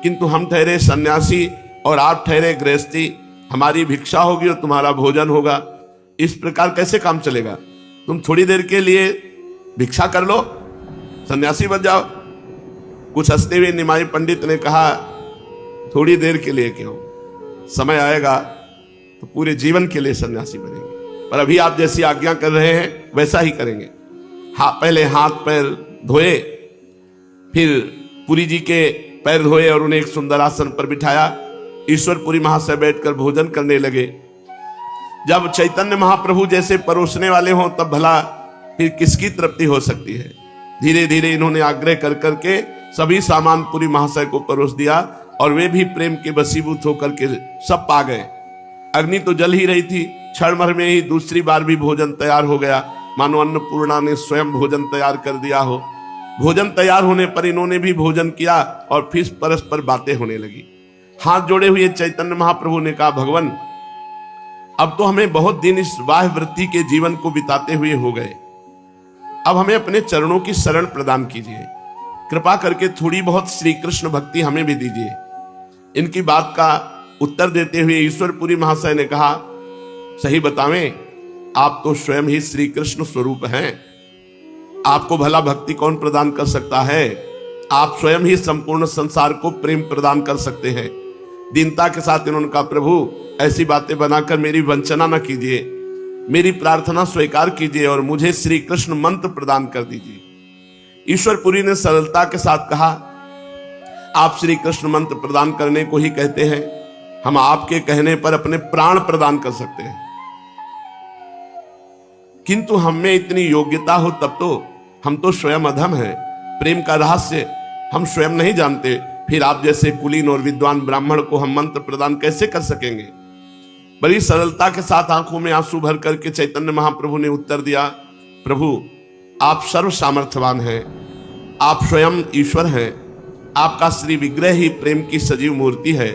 किंतु हम ठहरे सन्यासी और आप ठहरे गृहस्थी, हमारी भिक्षा होगी और तुम्हारा भोजन होगा। इस प्रकार कैसे काम चलेगा? तुम थोड़ी देर के लिए भिक्षा कर लो, सन्यासी बन जाओ। कुछ हंसते हुए निमाई पंडित ने कहा, थोड़ी देर के लिए क्यों, समय आएगा तो पूरे जीवन के लिए सन्यासी बनेंगे। पर अभी आप जैसी आज्ञा कर रहे हैं वैसा ही करेंगे। पहले हाथ पैर धोए, फिर पुरी जी के पैर धोए और उन्हें एक सुंदर आसन पर बिठाया। ईश्वरपुरी महाशय बैठकर भोजन करने लगे। जब चैतन्य महाप्रभु जैसे परोसने वाले हों तब भला फिर किसकी तृप्ति हो सकती है। धीरे धीरे इन्होंने आग्रह कर करके सभी सामान पुरी महाशय को परोस दिया और वे भी प्रेम के वशीभूत होकर के सब पा गए। अग्नि तो जल ही रही थी। क्षण भर में ही दूसरी बार भी भोजन तैयार हो गया, मानो अन्नपूर्णा ने स्वयं भोजन तैयार कर दिया हो। भोजन तैयार होने पर इन्होंने भी भोजन किया और फिर परस्पर बातें होने लगी। हाथ जोड़े हुए चैतन्य महाप्रभु ने कहा, भगवान, अब तो हमें बहुत दिन इस बाह्य वृत्ति के जीवन को बिताते हुए हो गए। अब हमें अपने चरणों की शरण प्रदान कीजिए। कृपा करके थोड़ी बहुत श्री कृष्ण भक्ति हमें भी दीजिए। इनकी बात का उत्तर देते हुए ईश्वरपुरी महाशय ने कहा, सही बतावें, आप तो स्वयं ही श्री कृष्ण स्वरूप हैं। आपको भला भक्ति कौन प्रदान कर सकता है? आप स्वयं ही संपूर्ण संसार को प्रेम प्रदान कर सकते हैं। दीनता के साथ इन्होंने कहा, प्रभु, ऐसी बातें बनाकर मेरी वंचना न कीजिए, मेरी प्रार्थना स्वीकार कीजिए और मुझे श्री कृष्ण मंत्र प्रदान कर दीजिए। ईश्वरपुरी ने सरलता के साथ कहा, आप श्री कृष्ण मंत्र प्रदान करने को ही कहते हैं, हम आपके कहने पर अपने प्राण प्रदान कर सकते हैं, किंतु हम में इतनी योग्यता हो तब तो। हम तो स्वयं अधम हैं, प्रेम का रहस्य हम स्वयं नहीं जानते, फिर आप जैसे कुलीन और विद्वान ब्राह्मण को हम मंत्र प्रदान कैसे कर सकेंगे? बड़ी सरलता के साथ आंखों में आंसू भर करके चैतन्य महाप्रभु ने उत्तर दिया, प्रभु, आप सर्व सामर्थ्यवान हैं, आप स्वयं ईश्वर हैं, आपका श्री विग्रह ही प्रेम की सजीव मूर्ति है।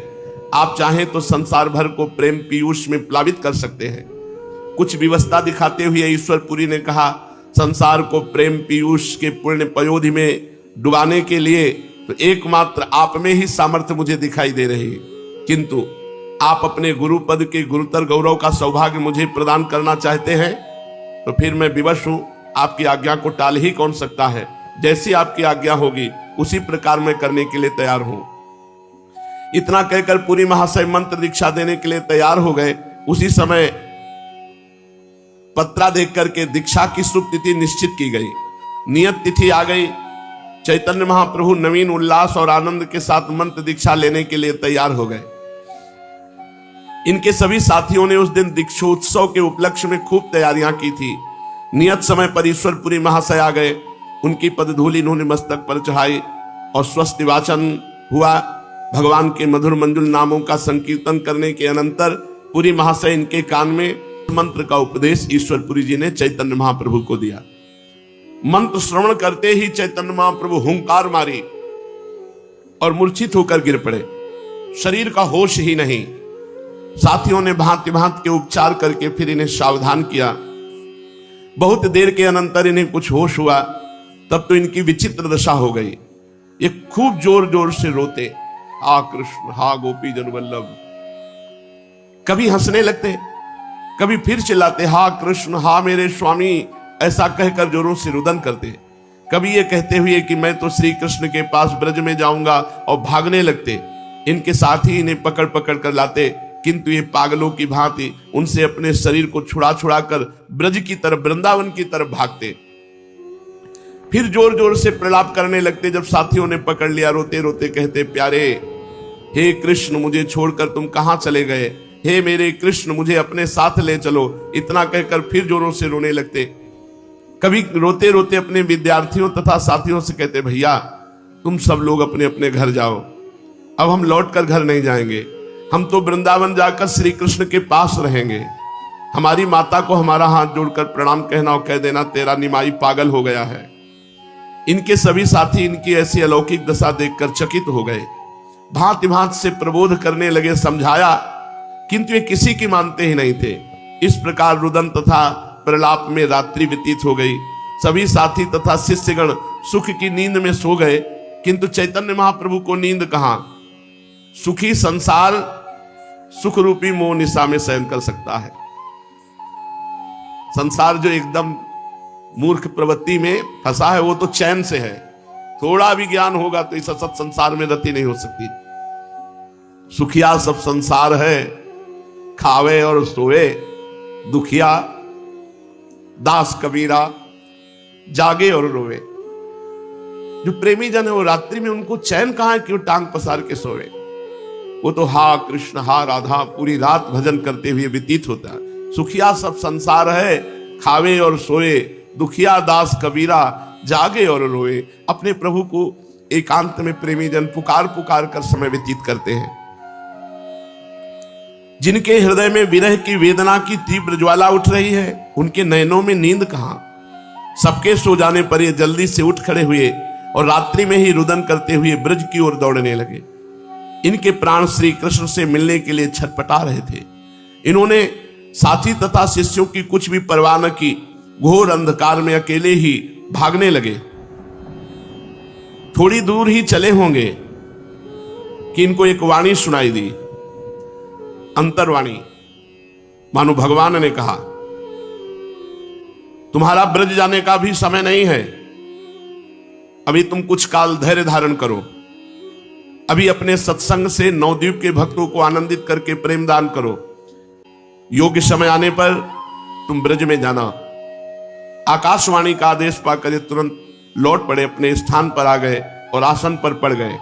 आप चाहें तो संसार भर को प्रेम पीयूष में प्लावित कर सकते हैं। कुछ विवशता दिखाते हुए ईश्वरपुरी ने कहा, संसार को प्रेम पीयूष के पुण्य पयोधि में डुबाने के लिए तो एकमात्र आप में ही सामर्थ्य मुझे दिखाई दे रही है, किंतु आप अपने गुरु पद के गुरुतर गौरव का सौभाग्य मुझे प्रदान करना चाहते हैं तो फिर मैं विवश हूं। आपकी आज्ञा को टाल ही कौन सकता है? जैसी आपकी आज्ञा होगी उसी प्रकार मैं करने के लिए तैयार हूं। इतना कहकर पुरी महाशय मंत्र दीक्षा देने के लिए तैयार हो गए। उसी समय पत्रा देख करके दीक्षा की शुभ तिथि निश्चित की गई। नियत तिथि आ गई। चैतन्य महाप्रभु नवीन उल्लास और आनंद के साथ मंत्र दीक्षा लेने के लिए तैयार हो गए। इनके सभी साथियों ने उस दिन दीक्षोत्सव के उपलक्ष्य में खूब तैयारियां की थी। नियत समय पर ईश्वरपुरी महाशय आ गए, उनकी पदधूलि इन्होंने मस्तक पर चढ़ाई और स्वस्ति वाचन हुआ। भगवान के मधुर मंजुल नामों का संकीर्तन करने के अनंतर पुरी महाशय इनके कान में मंत्र का उपदेश ईश्वरपुरी जी ने चैतन्य महाप्रभु को दिया। मंत्र श्रवण करते ही चैतन्य महाप्रभु हुंकार मारी और मूर्छित होकर गिर पड़े। शरीर का होश ही नहीं। साथियों ने भांति भांति के उपचार करके फिर इन्हें सावधान किया। बहुत देर के अनंतर इन्हें कुछ होश हुआ। तब तो इनकी विचित्र दशा हो गई। ये खूब जोर जोर से रोते, हा कृष्ण, हा गोपी जन वल्लभ। कभी हंसने लगते, कभी फिर चिल्लाते, हा कृष्ण, हा मेरे स्वामी, ऐसा कहकर जोरों से रुदन करते। कभी ये कहते हुए कि मैं तो श्री कृष्ण के पास ब्रज में जाऊंगा, और भागने लगते। इनके साथी इन्हें पकड़ पकड़ कर लाते, किंतु ये पागलों की भांति उनसे अपने शरीर को छुड़ा छुड़ा कर ब्रज की तरफ, वृंदावन की तरफ भागते। फिर जोर जोर से प्रलाप करने लगते। जब साथियों ने पकड़ लिया, रोते रोते कहते, प्यारे, हे कृष्ण, मुझे छोड़कर तुम कहां चले गए? हे मेरे कृष्ण, मुझे अपने साथ ले चलो। इतना कहकर फिर जोरों से रोने लगते। कभी रोते रोते अपने विद्यार्थियों तथा साथियों से कहते, भैया तुम सब लोग अपने अपने घर जाओ, अब हम लौट कर घर नहीं जाएंगे। हम तो वृंदावन जाकर श्री कृष्ण के पास रहेंगे। हमारी माता को हमारा हाथ जोड़कर प्रणाम कहना और कह देना, तेरा निमाई पागल हो गया है। इनके सभी साथी इनकी ऐसी अलौकिक दशा देखकर चकित हो गए। भांति भांति से प्रबोध करने लगे, समझाया, किंतु ये किसी की मानते ही नहीं थे। इस प्रकार रुदन तथा प्रलाप में रात्रि व्यतीत हो गई। सभी साथी तथा शिष्यगण सुख की नींद में सो गए, किंतु चैतन्य महाप्रभु को नींद कहां। सुखी संसार सुख रूपी मोह निशा में शयन कर सकता है। संसार जो एकदम मूर्ख प्रवृत्ति में फंसा है, वो तो चैन से है। थोड़ा भी ज्ञान होगा तो इस असत संसार में रति नहीं हो सकती। सुखिया सब संसार है, खावे और सोए, दुखिया दास कबीरा, जागे और रोवे। जो प्रेमी जन है वो रात्रि में उनको चैन कहां है कि वो टांग पसार के सोवे। वो तो हा कृष्ण, हा राधा पूरी रात भजन करते हुए व्यतीत होता है। सुखिया सब संसार है, खावे और सोए, दुखिया दास कबीरा, जागे और रोए। अपने प्रभु को एकांत में प्रेमी जन पुकार पुकार कर समय व्यतीत करते हैं। जिनके हृदय में विरह की वेदना की तीव्र ज्वाला उठ रही है, उनके नयनों में नींद कहां। सबके सो जाने पर ये जल्दी से उठ खड़े हुए और रात्रि में ही रुदन करते हुए ब्रज की ओर दौड़ने लगे। इनके प्राण श्री कृष्ण से मिलने के लिए छटपटा रहे थे। इन्होंने साथी तथा शिष्यों की कुछ भी परवाह न की, घोर अंधकार में अकेले ही भागने लगे। थोड़ी दूर ही चले होंगे कि इनको एक वाणी सुनाई दी, अंतर्वाणी। मानो भगवान ने कहा, तुम्हारा ब्रज जाने का भी समय नहीं है, अभी तुम कुछ काल धैर्य धारण करो। अभी अपने सत्संग से नवद्वीप के भक्तों को आनंदित करके प्रेम दान करो। योग्य समय आने पर तुम ब्रज में जाना। आकाशवाणी का आदेश पाकर ये तुरंत लौट पड़े, अपने स्थान पर आ गए और आसन पर पड़ गए।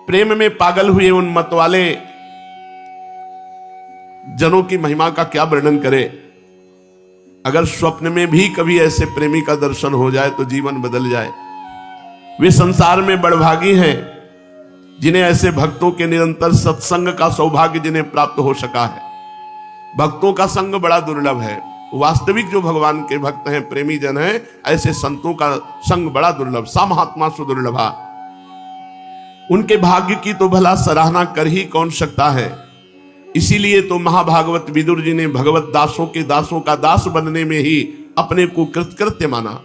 प्रेम में पागल हुए उन मतवाले जनों की महिमा का क्या वर्णन करें। अगर स्वप्न में भी कभी ऐसे प्रेमी का दर्शन हो जाए तो जीवन बदल जाए। वे संसार में बड़भागी हैं जिन्हें ऐसे भक्तों के निरंतर सत्संग का सौभाग्य जिन्हें प्राप्त हो सका है। भक्तों का संग बड़ा दुर्लभ है। वास्तविक जो भगवान के भक्त हैं, प्रेमी जन हैं, ऐसे संतों का संग बड़ा दुर्लभ। सा महात्मा सुदुर्लभा। उनके भाग्य की तो भला सराहना कर ही कौन सकता है। इसीलिए तो महाभागवत विदुर जी ने भगवत दासों के दासों का दास बनने में ही अपने को कृतकृत्य माना।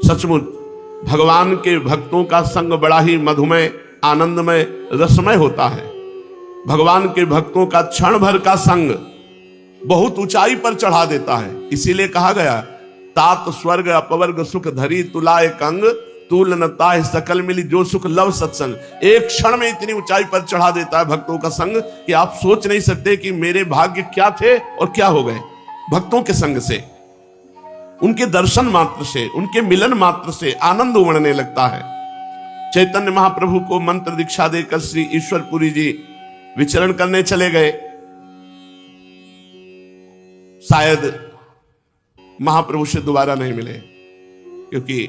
सचमुच भगवान के भक्तों का संग बड़ा ही मधुमय, आनंदमय, रसमय होता है। भगवान के भक्तों का क्षण भर का संग बहुत ऊंचाई पर चढ़ा देता है। इसीलिए कहा गया, तात स्वर्ग अपवर्ग सुख धरी तुलाए कंग, तूल न ताहि सकल मिली जो सुख लव सत्संग। एक क्षण में इतनी ऊंचाई पर चढ़ा देता है भक्तों का संग कि आप सोच नहीं सकते कि मेरे भाग्य क्या थे और क्या हो गए भक्तों के संग से। उनके दर्शन मात्र से, उनके मिलन मात्र से आनंद उमड़ने लगता है। चैतन्य महाप्रभु को मंत्र दीक्षा देकर श्री ईश्वरपुरी जी विचरण करने चले गए। शायद महाप्रभु से दोबारा नहीं मिले, क्योंकि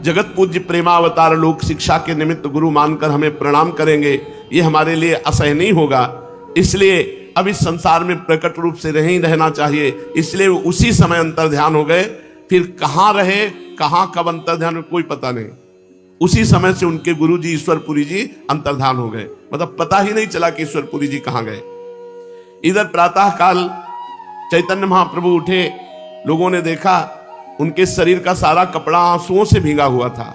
जगत पूज्य प्रेमावतार लोक शिक्षा के निमित्त गुरु मानकर हमें प्रणाम करेंगे, ये हमारे लिए असहनीय होगा। इसलिए अब इस संसार में प्रकट रूप से नहीं रहना चाहिए। इसलिए वो उसी समय अंतर्ध्यान हो गए। फिर कहां रहे, कहां कब अंतर्ध्यान में कोई पता नहीं। उसी समय से उनके गुरु जी ईश्वरपुरी जी अंतर्ध्यान हो गए, मतलब पता ही नहीं चला कि ईश्वरपुरी जी कहां गए। इधर प्रातः काल चैतन्य महाप्रभु उठे, लोगों ने देखा उनके शरीर का सारा कपड़ा आंसुओं से भीगा हुआ था।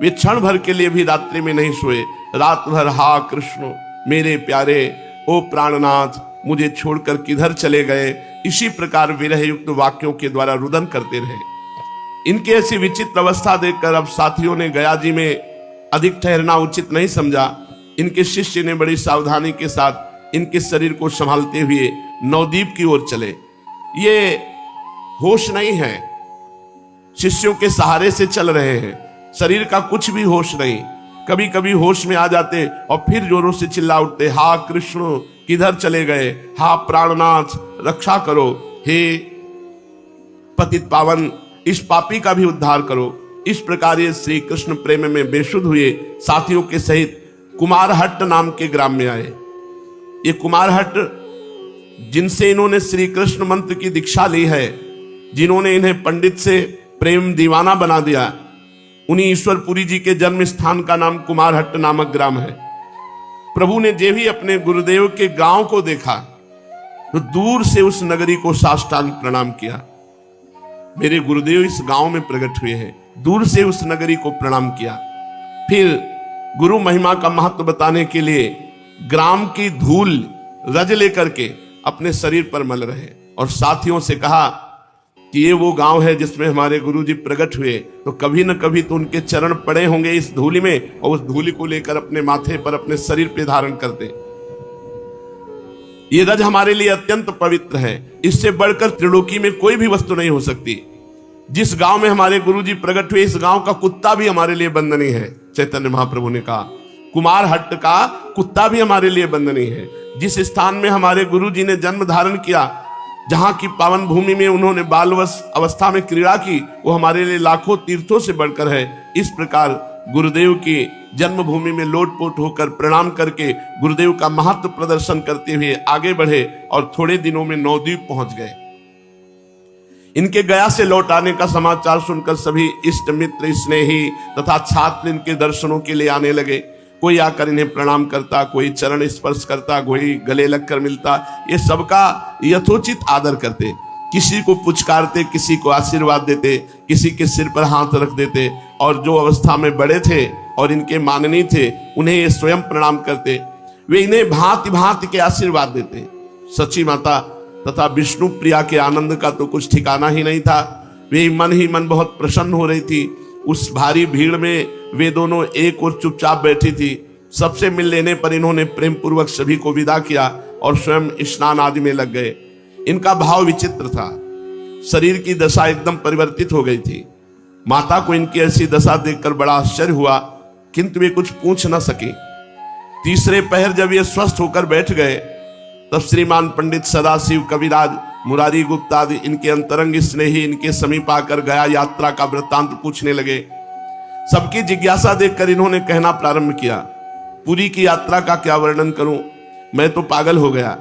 वे क्षण भर के लिए भी रात्रि में नहीं सोए। रात भर हा कृष्ण मेरे प्यारे, ओ प्राणनाथ मुझे छोड़कर किधर चले गए, इसी प्रकार विरह युक्त वाक्यों के द्वारा रुदन करते रहे। इनकी ऐसी विचित्र अवस्था देखकर अब साथियों ने गया जी में अधिक ठहरना उचित नहीं समझा। इनके शिष्य ने बड़ी सावधानी के साथ इनके शरीर को संभालते हुए नवद्वीप की ओर चले। ये होश नहीं है, शिष्यों के सहारे से चल रहे हैं, शरीर का कुछ भी होश नहीं। कभी कभी होश में आ जाते और फिर जोरों से चिल्ला उठते, हा कृष्ण किधर चले गए, हा प्राणनाथ रक्षा करो, हे पतित पावन इस पापी का भी उद्धार करो। इस प्रकार ये श्री कृष्ण प्रेम में बेसुध हुए साथियों के सहित कुमारहट्ट नाम के ग्राम में आए। ये कुमारहट्ट जिनसे इन्होंने श्री कृष्ण मंत्र की दीक्षा ली है, जिन्होंने इन्हें पंडित से प्रेम दीवाना बना दिया, उन्हीं ईश्वरपुरी जी के जन्म स्थान का नाम कुमारहट्ट नामक ग्राम है। प्रभु ने जे भी अपने गुरुदेव के गांव को देखा तो दूर से उस नगरी को साष्टांग प्रणाम किया। मेरे गुरुदेव इस गांव में प्रकट हुए हैं, दूर से उस नगरी को प्रणाम किया। फिर गुरु महिमा का महत्व बताने के लिए ग्राम की धूल रज लेकर के अपने शरीर पर मल रहे और साथियों से कहा कि ये वो गांव है जिसमें हमारे गुरुजी प्रकट हुए, तो कभी न कभी तो उनके चरण पड़े होंगे इस धूलि में, और उस धूलि को लेकर अपने माथे पर अपने शरीर पे धारण करते। ये रज हमारे लिए अत्यंत पवित्र है, इससे बढ़कर त्रिलोकी में कोई भी वस्तु नहीं हो सकती। जिस गांव में हमारे गुरुजी प्रकट हुए, इस गांव का कुत्ता भी हमारे लिए बंधनीय है। चैतन्य महाप्रभु ने कहा कुमारहट्ट का कुत्ता भी हमारे लिए बंधनीय है। जिस स्थान में हमारे गुरुजी ने जन्म धारण किया, जहां की पावन भूमि में उन्होंने बालवश अवस्था में क्रीड़ा की, वो हमारे लिए लाखों तीर्थों से बढ़कर है। इस प्रकार गुरुदेव की जन्मभूमि में लोटपोट होकर प्रणाम करके गुरुदेव का महत्व प्रदर्शन करते हुए आगे बढ़े और थोड़े दिनों में नवद्वीप पहुंच गए। इनके गया से लौट आने का समाचार सुनकर सभी इष्ट मित्र स्नेही तथा छात्र इनके दर्शनों के लिए आने लगे। कोई आकर इन्हें प्रणाम करता, कोई चरण स्पर्श करता, कोई गले लगकर मिलता। ये सबका यथोचित आदर करते, किसी को पुचकारते, किसी को आशीर्वाद देते, किसी के सिर पर हाथ रख देते, और जो अवस्था में बड़े थे और इनके माननीय थे उन्हें ये स्वयं प्रणाम करते। वे इन्हें भांति भांति के आशीर्वाद देते। सची माता तथा विष्णु प्रिया के आनंद का तो कुछ ठिकाना ही नहीं था। वे मन ही मन बहुत प्रसन्न हो रही थी। उस भारी भीड़ में वे दोनों एक और चुपचाप बैठी थी। सबसे मिल लेने पर इन्होंने प्रेम पूर्वक सभी को विदा किया और स्वयं स्नान आदि में लग गए। इनका भाव विचित्र था, शरीर की दशा एकदम परिवर्तित हो गई थी। माता को इनकी ऐसी दशा देखकर बड़ा आश्चर्य हुआ, किंतु वे कुछ पूछ न सके। तीसरे पहर जब ये स्वस्थ होकर बैठ गए, तब श्रीमान पंडित सदाशिव कविराज मुरारी गुप्ता आदि इनके अंतरंग स्नेही इनके समीप आकर गया यात्रा का वृत्तांत पूछने लगे। सबकी जिज्ञासा देखकर इन्होंने कहना प्रारंभ किया, पुरी की यात्रा का क्या वर्णन करूं, मैं तो पागल हो गया।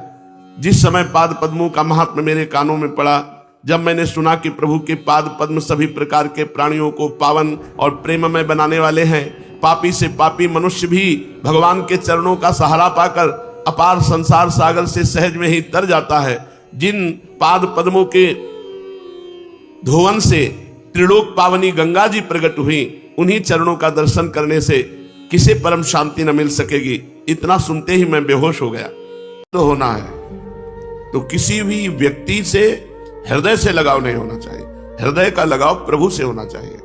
जिस समय पाद पद्मों का महात्म्य मेरे कानों में पड़ा, जब मैंने सुना कि प्रभु के पाद पद्म सभी प्रकार के प्राणियों को पावन और प्रेममय बनाने वाले हैं, पापी से पापी मनुष्य भी भगवान के चरणों का सहारा पाकर अपार संसार सागर से सहज में ही तर जाता है। जिन पाद पद्मों के धोवन से त्रिलोक पावनी गंगा जी प्रकट हुई, उन्हीं चरणों का दर्शन करने से किसे परम शांति न मिल सकेगी। इतना सुनते ही मैं बेहोश हो गया। तो होना है तो किसी भी व्यक्ति से हृदय से लगाव नहीं होना चाहिए। हृदय का लगाव प्रभु से होना चाहिए।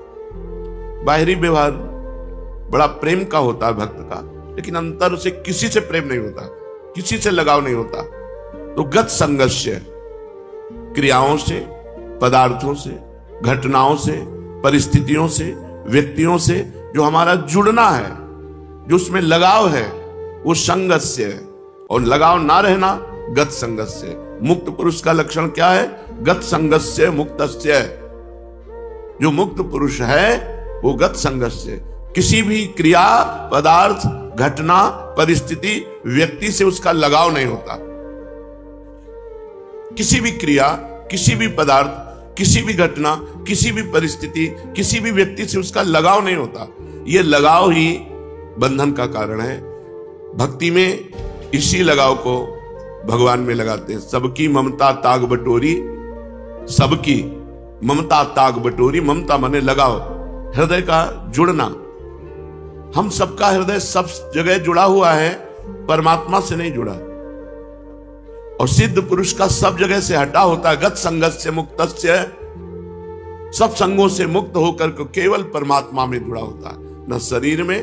बाहरी व्यवहार बड़ा प्रेम का होता है भक्त का, लेकिन अंतर से किसी से प्रेम नहीं होता, किसी से लगाव नहीं होता। तो गत संघर्ष क्रियाओं से, पदार्थों से, घटनाओं से, परिस्थितियों से, व्यक्तियों से जो हमारा जुड़ना है, जो उसमें लगाव है, वो संगस्य है। और लगाव ना रहना गत संगस्य। मुक्त पुरुष का लक्षण क्या है? गत संगस्य मुक्तस्य। जो मुक्त पुरुष है वो गत संगस्य, किसी भी क्रिया, पदार्थ, घटना, परिस्थिति, व्यक्ति से उसका लगाव नहीं होता। किसी भी क्रिया, किसी भी पदार्थ, किसी भी घटना, किसी भी परिस्थिति, किसी भी व्यक्ति से उसका लगाव नहीं होता। यह लगाव ही बंधन का कारण है। भक्ति में इसी लगाव को भगवान में लगाते हैं। सबकी ममता ताग बटोरी, सबकी ममता ताग बटोरी। ममता माने लगाव, हृदय का जुड़ना। हम सबका हृदय सब जगह जुड़ा हुआ है, परमात्मा से नहीं जुड़ा। और सिद्ध पुरुष का सब जगह से हटा होता है। गत संगस्य मुक्तस्य, सब संगों से मुक्त होकर के केवल परमात्मा में जुड़ा होता है। न शरीर में,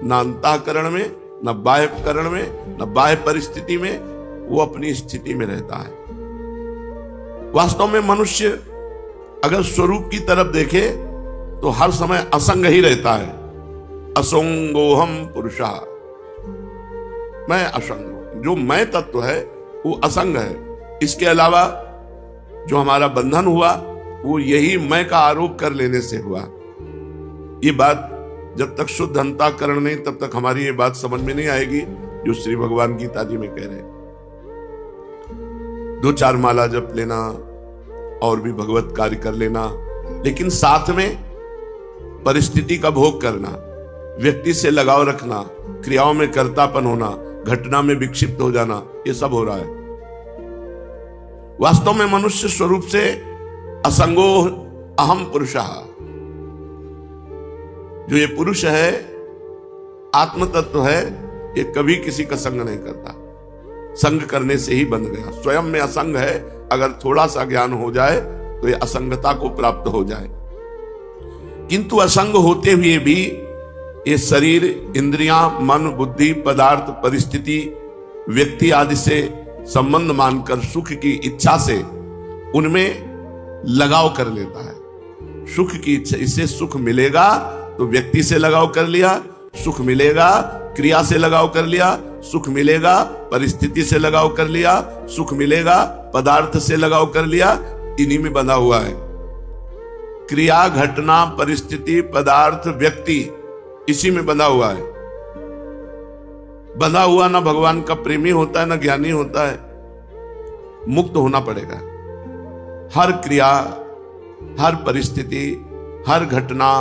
न अंतःकरण में, न बाह्यकरण में, न बाह्य परिस्थिति में, वो अपनी स्थिति में रहता है। वास्तव में मनुष्य अगर स्वरूप की तरफ देखे तो हर समय असंग ही रहता है। असंगोहम पुरुषा, मैं असंग हूं। जो मैं तत्व है वो असंग है। इसके अलावा जो हमारा बंधन हुआ वो यही मैं का आरोप कर लेने से हुआ। ये बात जब तक शुद्ध अंतःकरण नहीं, तब तक हमारी ये बात समझ में नहीं आएगी जो श्री भगवान गीता जी में कह रहे हैं। 2-4 माला जप लेना और भी भगवत कार्य कर लेना, लेकिन साथ में परिस्थिति का भोग करना, व्यक्ति से लगाव रखना, क्रियाओं में कर्तापन होना, घटना में विक्षिप्त हो जाना, ये सब हो रहा है। वास्तव में मनुष्य स्वरूप से असंगो अहम पुरुषः, जो ये पुरुष है, आत्म तत्व है, ये कभी किसी का संग नहीं करता। संग करने से ही बंध गया। स्वयं में असंग है। अगर थोड़ा सा ज्ञान हो जाए तो ये असंगता को प्राप्त हो जाए। किंतु असंग होते हुए भी ये शरीर, इंद्रियां, मन, बुद्धि, पदार्थ, परिस्थिति, व्यक्ति आदि से संबंध मानकर सुख की इच्छा से उनमें लगाव कर लेता है। सुख की इच्छा, इससे सुख मिलेगा तो व्यक्ति से लगाव कर लिया, सुख मिलेगा क्रिया से लगाव कर लिया, सुख मिलेगा परिस्थिति से लगाव कर लिया, सुख मिलेगा पदार्थ से लगाव कर लिया। इन्हीं में बंधा हुआ है। क्रिया, घटना, परिस्थिति, पदार्थ, व्यक्ति, इसी में बंधा हुआ है। बंधा हुआ ना भगवान का प्रेमी होता है, ना ज्ञानी होता है। मुक्त होना पड़ेगा। हर क्रिया, हर परिस्थिति, हर घटना,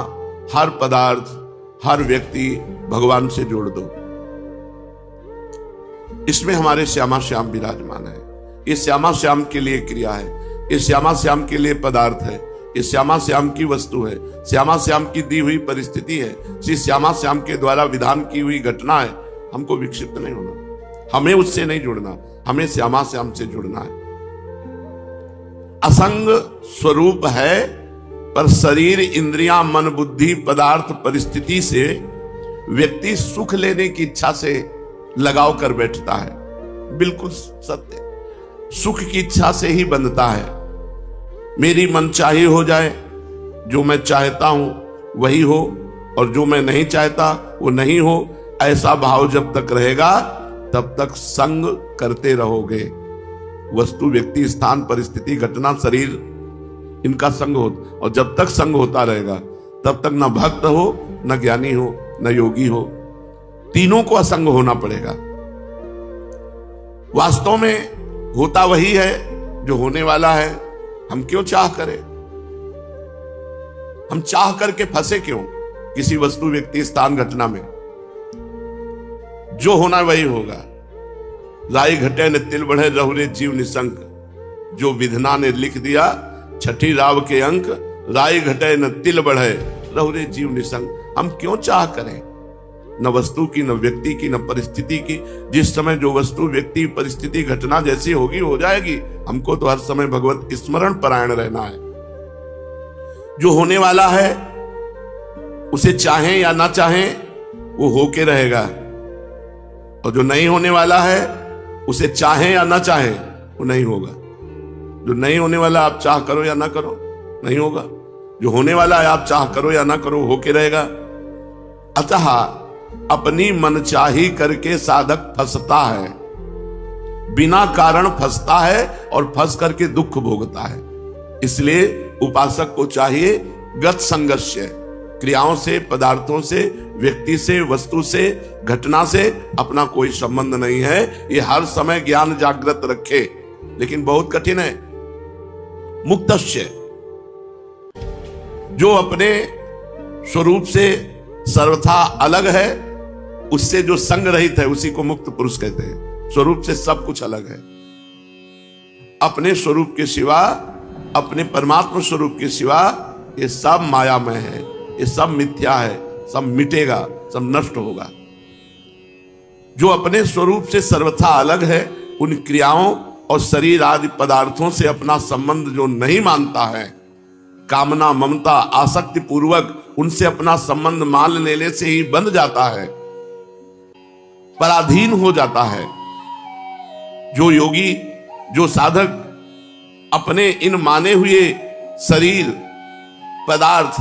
हर पदार्थ, हर व्यक्ति भगवान से जोड़ दो। इसमें हमारे श्यामा श्याम विराजमान है। ये श्यामा श्याम के लिए क्रिया है, ये श्यामा श्याम के लिए पदार्थ है, ये श्यामा श्याम की वस्तु है, श्यामा श्याम की दी हुई परिस्थिति है, श्री श्यामा श्याम के द्वारा विधान की हुई घटना है। हमको विक्षिप्त नहीं होना, हमें उससे नहीं जुड़ना, हमें श्यामा श्याम से जुड़ना है। असंग स्वरूप है, पर शरीर, इंद्रियां, मन, बुद्धि, पदार्थ, परिस्थिति से व्यक्ति सुख लेने की इच्छा से लगाव कर बैठता है। बिल्कुल सत्य। सुख की इच्छा से ही बंधता है। मेरी मनचाही हो जाए, जो मैं चाहता हूं वही हो, और जो मैं नहीं चाहता वो नहीं हो, ऐसा भाव जब तक रहेगा तब तक संग करते रहोगे। वस्तु, व्यक्ति, स्थान, परिस्थिति, घटना, शरीर, इनका संग हो, और जब तक संग होता रहेगा तब तक न भक्त हो, न ज्ञानी हो, न योगी हो। तीनों को असंग होना पड़ेगा। वास्तव में होता वही है जो होने वाला है। हम क्यों चाह करें? हम चाह करके फंसे क्यों किसी वस्तु, व्यक्ति, स्थान, घटना में? जो होना वही होगा। राई घटे न तिल बढ़े, रहुरे जीव निशंक। जो विधना ने लिख दिया छठी राव के अंक, राई घटे न तिल बढ़े, रहुरे जीव निशंक। हम क्यों चाह करें? न वस्तु की, न व्यक्ति की, न परिस्थिति की। जिस समय जो वस्तु, व्यक्ति, परिस्थिति, घटना जैसी होगी हो जाएगी। हमको तो हर समय भगवत स्मरण परायण रहना है। जो होने वाला है उसे चाहें या ना चाहें वो होके रहेगा, और जो नहीं होने वाला है उसे चाहें या ना चाहें वो नहीं होगा। जो नहीं होने वाला आप चाह करो या ना करो, नहीं होगा। जो होने वाला है आप चाह करो या ना करो होके रहेगा। अतः अपनी मनचाही करके साधक फंसता है, बिना कारण फंसता है और फंस करके दुख भोगता है। इसलिए उपासक को चाहिए गत संगस्य, क्रियाओं से, पदार्थों से, व्यक्ति से, वस्तु से, घटना से अपना कोई संबंध नहीं है। ये हर समय ज्ञान जागृत रखे, लेकिन बहुत कठिन है। मुक्तस्य, जो अपने स्वरूप से सर्वथा अलग है, उससे जो संग रहित है, उसी को मुक्त पुरुष कहते हैं। स्वरूप से सब कुछ अलग है, अपने स्वरूप के सिवा, अपने परमात्मा स्वरूप के सिवा ये सब मायामय है, ये सब मिथ्या है, सब मिटेगा, सब नष्ट होगा। जो अपने स्वरूप से सर्वथा अलग है, उन क्रियाओं और शरीर आदि पदार्थों से अपना संबंध जो नहीं मानता है, कामना, ममता, आसक्ति पूर्वक उनसे अपना संबंध मान लेने से ही बंध जाता है, पराधीन हो जाता है। जो योगी, जो साधक अपने इन माने हुए शरीर, पदार्थ,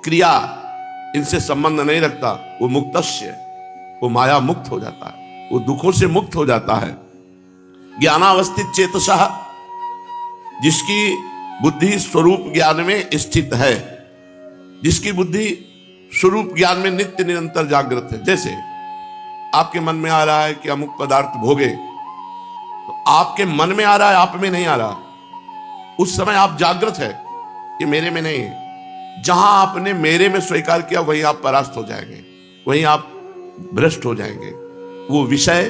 क्रिया, इनसे संबंध नहीं रखता, वो मुक्तस्य, वो माया मुक्त हो जाता है, वो दुखों से मुक्त हो जाता है। ज्ञानावस्थित चेतसः, जिसकी बुद्धि स्वरूप ज्ञान में स्थित है, जिसकी बुद्धि स्वरूप ज्ञान में नित्य निरंतर जागृत है। जैसे आपके मन में आ रहा है कि अमुक पदार्थ भोगे, तो आपके मन में आ रहा है, आप में नहीं आ रहा। उस समय आप जागृत है, ये मेरे में नहीं है। जहां आपने मेरे में स्वीकार किया, वहीं आप परास्त हो जाएंगे, वहीं आप भ्रष्ट हो जाएंगे। वो विषय,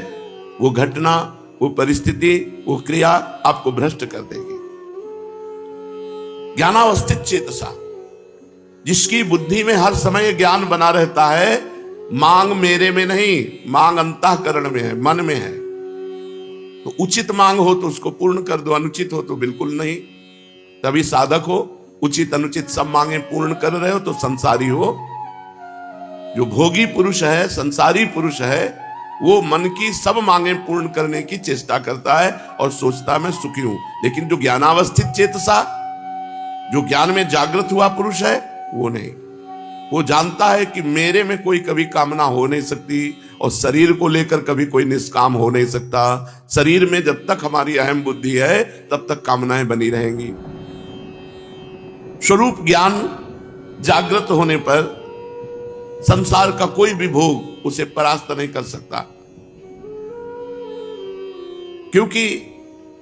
वो घटना, वो परिस्थिति, वो क्रिया आपको भ्रष्ट कर देगी। ज्ञानावस्थित चेतसा, जिसकी बुद्धि में हर समय ज्ञान बना रहता है, मांग मेरे में नहीं, मांग अंतःकरण में है, मन में है। तो उचित मांग हो तो उसको पूर्ण कर दो, अनुचित हो तो बिल्कुल नहीं। तभी साधक हो। उचित अनुचित सब मांगे पूर्ण कर रहे हो तो संसारी हो। जो भोगी पुरुष है, संसारी पुरुष है, वो मन की सब मांगे पूर्ण करने की चेष्टा करता है और सोचता मैं सुखी हूं। लेकिन जो ज्ञानावस्थित चेतसा, जो ज्ञान में जागृत हुआ पुरुष है, वो नहीं। वो जानता है कि मेरे में कोई कभी कामना हो नहीं सकती और शरीर को लेकर कभी कोई निष्काम हो नहीं सकता। शरीर में जब तक हमारी अहम बुद्धि है, तब तक कामनाएं बनी रहेंगी। स्वरूप ज्ञान जागृत होने पर संसार का कोई भी भोग उसे परास्त नहीं कर सकता, क्योंकि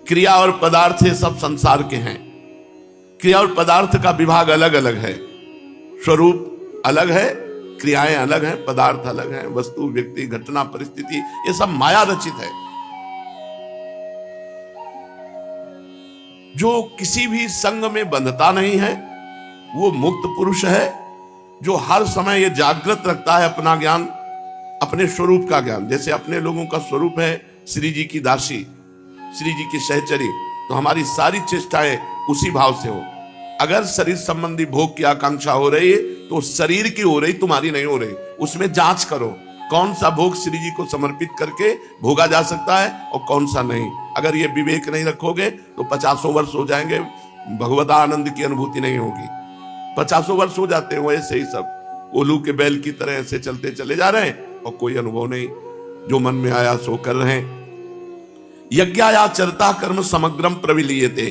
क्रिया और पदार्थ ये सब संसार के हैं। क्रिया और पदार्थ का विभाग अलग अलग है, स्वरूप अलग है, क्रियाएं अलग हैं, पदार्थ अलग हैं, वस्तु, व्यक्ति, घटना, परिस्थिति, ये सब माया रचित है। जो किसी भी संग में बंधता नहीं है, वो मुक्त पुरुष है। जो हर समय ये जागृत रखता है अपना ज्ञान, अपने स्वरूप का ज्ञान। जैसे अपने लोगों का स्वरूप है श्री जी की दासी, श्री जी की सहचरी, तो हमारी सारी चेष्टाएं उसी भाव से हो। अगर शरीर संबंधी भोग की आकांक्षा हो रही है तो शरीर की हो रही, तुम्हारी नहीं हो रही। उसमें जांच करो कौन सा भोग श्री जी को समर्पित करके भोगा जा सकता है और कौन सा नहीं। अगर ये विवेक नहीं रखोगे तो 50 वर्ष हो जाएंगे, भगवत आनंद की अनुभूति नहीं होगी। 50 वर्ष हो जाते हैं, ऐसे ही सब ओलू के बैल की तरह ऐसे चलते चले जा रहे हैं और कोई अनुभव नहीं। जो मन में आया सो कर रहे हैं। यज्ञाचरता कर्म समग्रम प्रविलीयते,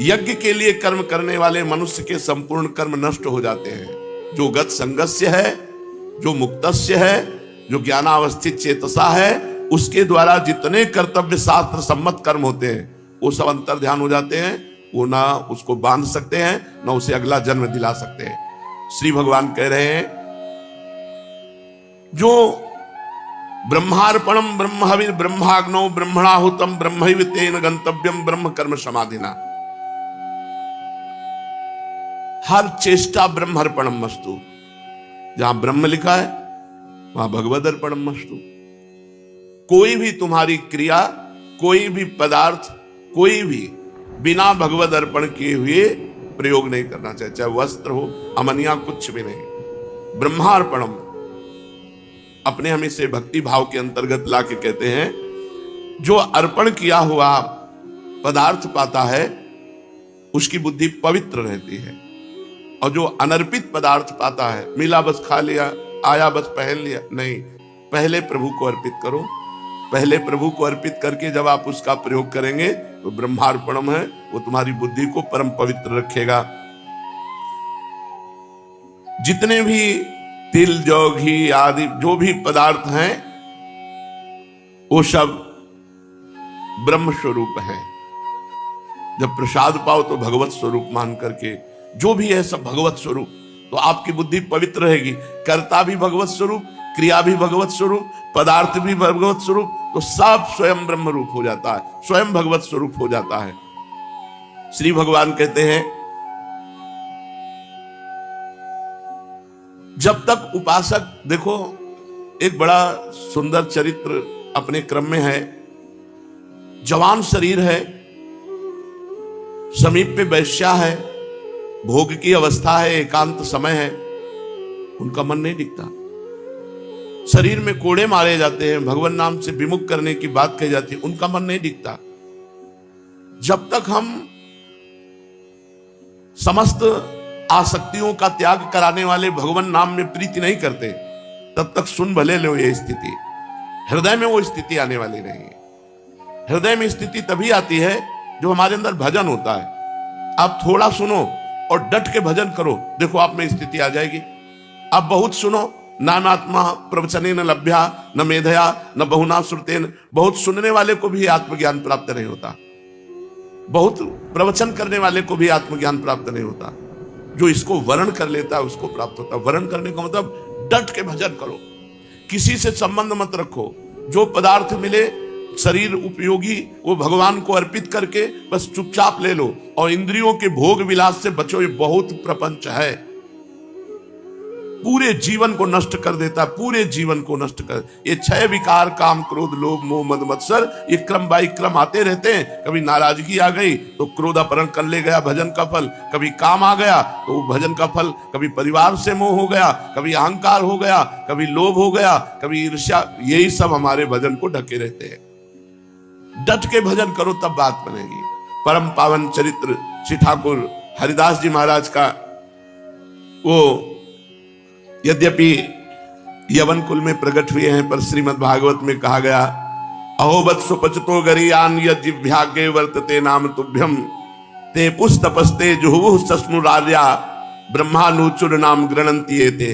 यज्ञ के लिए कर्म करने वाले मनुष्य के संपूर्ण कर्म नष्ट हो जाते हैं। जो गत संगस्य है, जो मुक्तस्य है, जो ज्ञानावस्थित चेतसा है, उसके द्वारा जितने कर्तव्य शास्त्र सम्मत कर्म होते हैं, वो सब अंतर ध्यान हो जाते हैं। वो ना उसको बांध सकते हैं, ना उसे अगला जन्म दिला सकते हैं। श्री भगवान कह रहे हैं, जो ब्रह्मार्पणम ब्रह्महविर् ब्रह्माग्नौ ब्रह्मणाहुतम ब्रह्मैव तेन गंतव्यम ब्रह्म कर्म समाधिना। हर चेष्टा ब्रह्मार्पणम मस्तु। जहां ब्रह्म लिखा है वहां भगवद अर्पणम मस्तु। कोई भी तुम्हारी क्रिया, कोई भी पदार्थ, कोई भी बिना भगवद अर्पण किए हुए प्रयोग नहीं करना चाहिए। चाहे वस्त्र हो, अमनिया, कुछ भी नहीं। ब्रह्मार्पणम अपने हमें से भक्ति भाव के अंतर्गत ला के कहते हैं, जो अर्पण किया हुआ पदार्थ पाता है उसकी बुद्धि पवित्र रहती है। और जो अनर्पित पदार्थ पाता है, मिला बस खा लिया, आया बस पहन लिया, नहीं, पहले प्रभु को अर्पित करो। पहले प्रभु को अर्पित करके जब आप उसका प्रयोग करेंगे तो ब्रह्मार्पणम है, वो तुम्हारी बुद्धि को परम पवित्र रखेगा। जितने भी तिल, जौ, घी आदि जो भी पदार्थ हैं वो सब ब्रह्म स्वरूप है। जब प्रसाद पाओ तो भगवत स्वरूप मान करके, जो भी है सब भगवत स्वरूप, तो आपकी बुद्धि पवित्र रहेगी। कर्ता भी भगवत स्वरूप, क्रिया भी भगवत स्वरूप, पदार्थ भी भगवत स्वरूप, तो सब स्वयं ब्रह्म रूप हो जाता है, स्वयं भगवत स्वरूप हो जाता है। श्री भगवान कहते हैं, जब तक उपासक, देखो एक बड़ा सुंदर चरित्र अपने क्रम में है। जवान शरीर है, समीप पे वैश्या है, भोग की अवस्था है, एकांत समय है, उनका मन नहीं दिखता। शरीर में कोड़े मारे जाते हैं, भगवान नाम से विमुख करने की बात कही जाती है, उनका मन नहीं दिखता। जब तक हम समस्त आसक्तियों का त्याग कराने वाले भगवान नाम में प्रीति नहीं करते, तब तक सुन भले लो ये स्थिति, हृदय में वो स्थिति आने वाली नहीं है। हृदय में स्थिति तभी आती है जो हमारे अंदर भजन होता है। आप थोड़ा सुनो और डट के भजन करो, देखो आप में स्थिति आ जाएगी। आप बहुत सुनो, नानात्मा प्रवचने न लभ्या न मेधया न बहुना श्रुतेन, बहुत सुनने वाले को भी आत्मज्ञान प्राप्त नहीं होता, बहुत प्रवचन करने वाले को भी आत्मज्ञान प्राप्त नहीं होता। जो इसको वर्ण कर लेता है उसको प्राप्त होता है। वर्ण करने का मतलब डट के भजन करो, किसी से संबंध मत रखो, जो पदार्थ मिले शरीर उपयोगी वो भगवान को अर्पित करके बस चुपचाप ले लो, और इंद्रियों के भोग विलास से बचो। ये बहुत प्रपंच है, पूरे जीवन को नष्ट कर देता है, पूरे जीवन को नष्ट कर। ये 6 विकार, काम, क्रोध, लोभ, मोह, मद, मत्सर, ये क्रम बाई क्रम आते रहते हैं। कभी नाराजगी आ गई तो क्रोध अपहरण कर ले गया, भजन का फल। कभी काम आ गया तो भजन का फल। कभी परिवार से मोह हो गया, कभी अहंकार हो गया, कभी लोभ हो गया, कभी ईर्ष्या, यही सब हमारे भजन को ढके रहते हैं। डट के भजन करो तब बात बनेगी। परम पावन चरित्र श्री ठाकुर हरिदास जी महाराज का, वो यद्यपि यवन कुल में प्रकट हुए हैं, पर श्रीमद् भागवत में कहा गया, अहोबत सुपचतो गरीयान यज्जिभ्यागे वर्तते नाम तुभ्यम ते पुस्तपस्ते जुहुः सस्नुरार्या ब्रह्मानुचुर नाम गृणन्ति एते।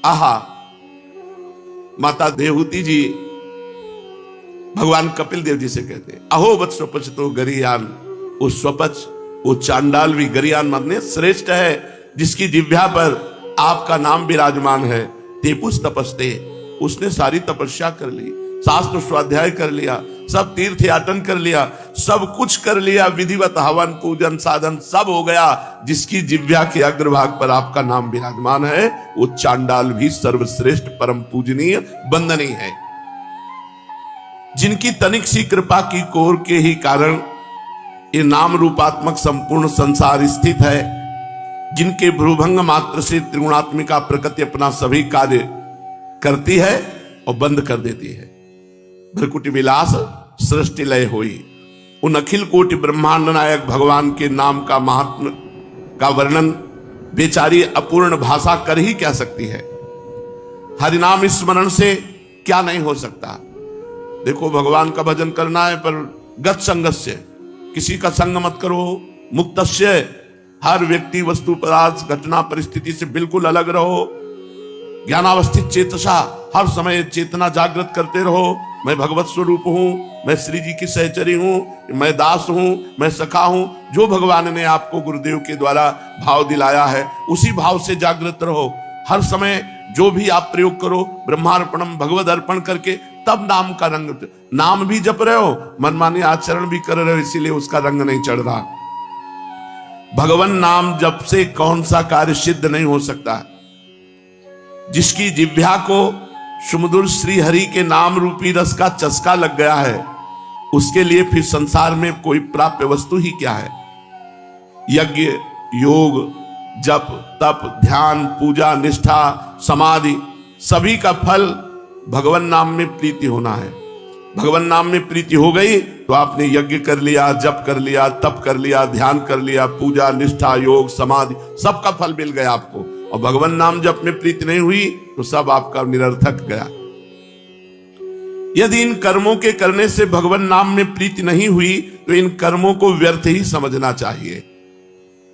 आहा, माता देवहूति जी भगवान कपिल देव जी से कहते हैं, अहोबत स्वपचतो गरीयान, वो स्वपच, वो चांडाल भी, गरीयान माने श्रेष्ठ है, जिसकी जिह्वा पर आपका नाम विराजमान है। तेपुस तपस्ते, उसने सारी तपस्या कर ली, शास्त्र स्वाध्याय कर लिया, सब तीर्थ याटन कर लिया, सब कुछ कर लिया, विधिवत हवन पूजन साधन सब हो गया। जिसकी जिह्वा के अग्रभाग पर आपका नाम विराजमान है, वो चांडाल भी सर्वश्रेष्ठ परम पूजनीय वंदनीय है। जिनकी तनिक सी कृपा की कोर के ही कारण ये नाम रूपात्मक संपूर्ण संसार स्थित है, जिनके भ्रूभंग मात्र से त्रिगुणात्मिका प्रकृति अपना सभी कार्य करती है और बंद कर देती है। भ्रकुटी विलास सृष्टि लय हुई। उन अखिल कोटि ब्रह्मांड नायक भगवान के नाम का महात्म का वर्णन बेचारी अपूर्ण भाषा कर ही क्या सकती है। हरिनाम स्मरण से क्या नहीं हो सकता। देखो, भगवान का भजन करना है, पर गत संगस्य, किसी का संग मत करो। मुक्तस्य, हर व्यक्ति वस्तु पदार्थ घटना परिस्थिति से बिल्कुल अलग रहो। ज्ञानावस्थित चेतसा, हर समय चेतना जागृत करते रहो। मैं भगवत स्वरूप हूं, मैं श्री जी की सहचरी हूं, मैं दास हूं, मैं सखा हूं। जो भगवान ने आपको गुरुदेव के द्वारा भाव दिलाया है, उसी भाव से जागृत रहो। हर समय जो भी आप प्रयोग करो, ब्रह्मार्पणम भगवद अर्पण करके, तब नाम का रंग, नाम भी जप रहे हो, मनमानी आचरण भी कर रहे हो, इसीलिए उसका रंग नहीं चढ़ रहा। भगवान नाम जप से कौन सा कार्य सिद्ध नहीं हो सकता। जिसकी जिह्वा को सुमधुर श्री हरि के नाम रूपी रस का चस्का लग गया है, उसके लिए फिर संसार में कोई प्राप्य वस्तु ही क्या है। यज्ञ, योग, जप, तप, ध्यान, पूजा, निष्ठा, समाधि, सभी का फल भगवान नाम में प्रीति होना है। भगवान नाम में प्रीति हो गई तो आपने यज्ञ कर लिया, जप कर लिया, तप कर लिया, ध्यान कर लिया, पूजा, निष्ठा, योग, समाधि, सबका फल मिल गया आपको। और भगवान नाम जप में प्रीति नहीं हुई तो सब आपका निरर्थक गया। यदि इन कर्मों के करने से भगवान नाम में प्रीति नहीं हुई तो इन कर्मों को व्यर्थ ही समझना चाहिए।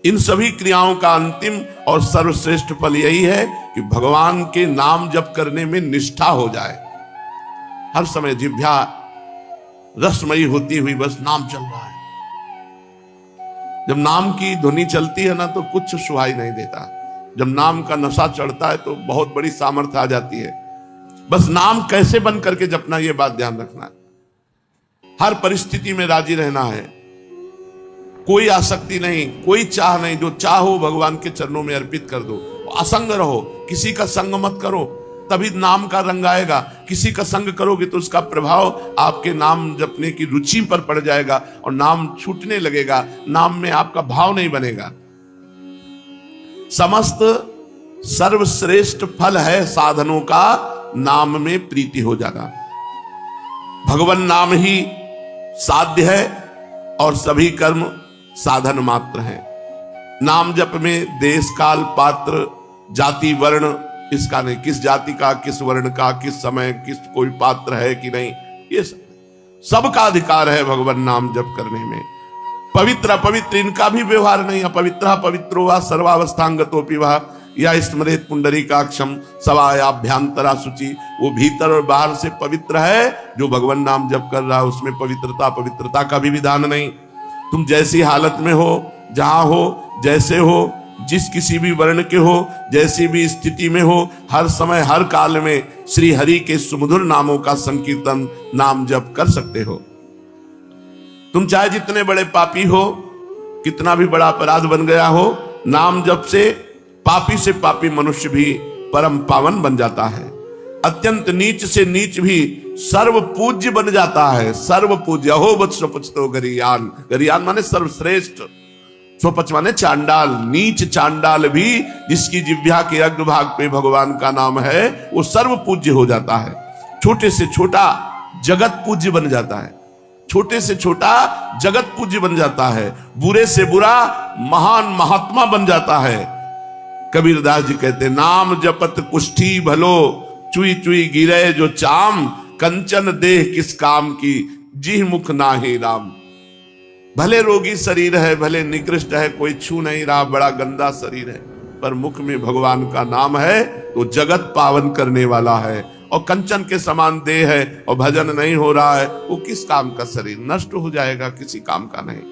इन सभी क्रियाओं का अंतिम और सर्वश्रेष्ठ फल यही है कि भगवान के नाम जप करने में निष्ठा हो जाए। हर समय जिह्वा रसमयी होती हुई बस नाम चल रहा है। जब नाम की ध्वनि चलती है ना तो कुछ सुहाई नहीं देता। जब नाम का नशा चढ़ता है तो बहुत बड़ी सामर्थ्य आ जाती है। बस नाम कैसे बन करके जपना, यह बात ध्यान रखना है। हर परिस्थिति में राजी रहना है, कोई आसक्ति नहीं, कोई चाह नहीं। जो चाहो भगवान के चरणों में अर्पित कर दो। असंग रहो, किसी का संग मत करो, तभी नाम का रंग आएगा। किसी का संग करोगे तो उसका प्रभाव आपके नाम जपने की रुचि पर पड़ जाएगा और नाम छूटने लगेगा, नाम में आपका भाव नहीं बनेगा। समस्त सर्वश्रेष्ठ फल है साधनों का नाम में प्रीति हो जाना। भगवान नाम ही साध्य है और सभी कर्म साधन मात्र हैं। नाम जप में देश, काल, पात्र, जाति, वर्ण इसका नहीं, किस जाति का, किस वर्ण का, किस समय, किस कोई पात्र है कि नहीं, ये सबका अधिकार है भगवान नाम जप करने में। पवित्र अपवित्र इनका भी व्यवहार नहीं। अपवित्र पवित्रो वा सर्वावस्थांगतोपि वा या स्मरेत पुंडरीकाक्षम सवायाभ्यांतरा शुचि। वो भीतर और बाहर से पवित्र है। जो भगवान नाम जप कर रहा है उसमें पवित्रता का भी विधान नहीं। तुम जैसी हालत में हो, जहां हो, जैसे हो, जिस किसी भी वर्ण के हो, जैसी भी स्थिति में हो, हर समय हर काल में श्री हरि के सुमधुर नामों का संकीर्तन, नाम जप कर सकते हो। तुम चाहे जितने बड़े पापी हो, कितना भी बड़ा अपराध बन गया हो, नाम जप से पापी मनुष्य भी परम पावन बन जाता है। अत्यंत नीच से नीच भी सर्व पूज्य बन जाता है। सर्व पूज्य हो बत्सो गरियान। गरियान माने सर्वश्रेष्ठ, स्वपच माने चांडाल। नीच चांडाल भी जिसकी जिह्वा के अग्रभाग पे भगवान का नाम है वो सर्व पूज्य हो जाता है। छोटे से छोटा जगत पूज्य बन जाता है। छोटे से छोटा जगत पूज्य बन जाता है। बुरे से बुरा महान महात्मा बन जाता है। कबीरदास जी कहते नाम जपत कुष्ठी भलो, चुई चुई गिरे जो चाम, कंचन देह किस काम की, जी मुख नाहि राम। भले रोगी शरीर है, भले निकृष्ट है, कोई छू नहीं रहा, बड़ा गंदा शरीर है, पर मुख में भगवान का नाम है तो जगत पावन करने वाला है। और कंचन के समान देह है और भजन नहीं हो रहा है, वो किस काम का शरीर, नष्ट हो जाएगा, किसी काम का नहीं।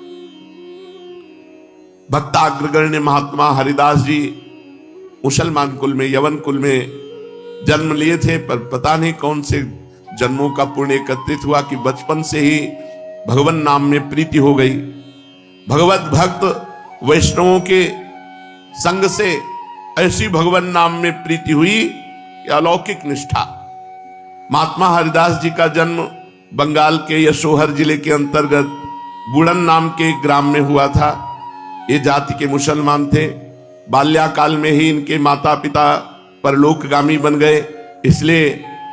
भक्ताग्रगण्य महात्मा हरिदास जी मुसलमान कुल में, यवन कुल में जन्म लिए थे, पर पता नहीं कौन से जन्मों का पुण्य एकत्रित हुआ कि बचपन से ही भगवान नाम में प्रीति हो गई। भगवत भक्त वैष्णवों के संग से ऐसी भगवान नाम में प्रीति हुई कि अलौकिक निष्ठा। महात्मा हरिदास जी का जन्म बंगाल के यशोहर जिले के अंतर्गत बुड़न नाम के एक ग्राम में हुआ था। ये जाति के मुसलमान थे। बाल्याकाल में ही इनके माता पिता परलोकगामी बन गए, इसलिए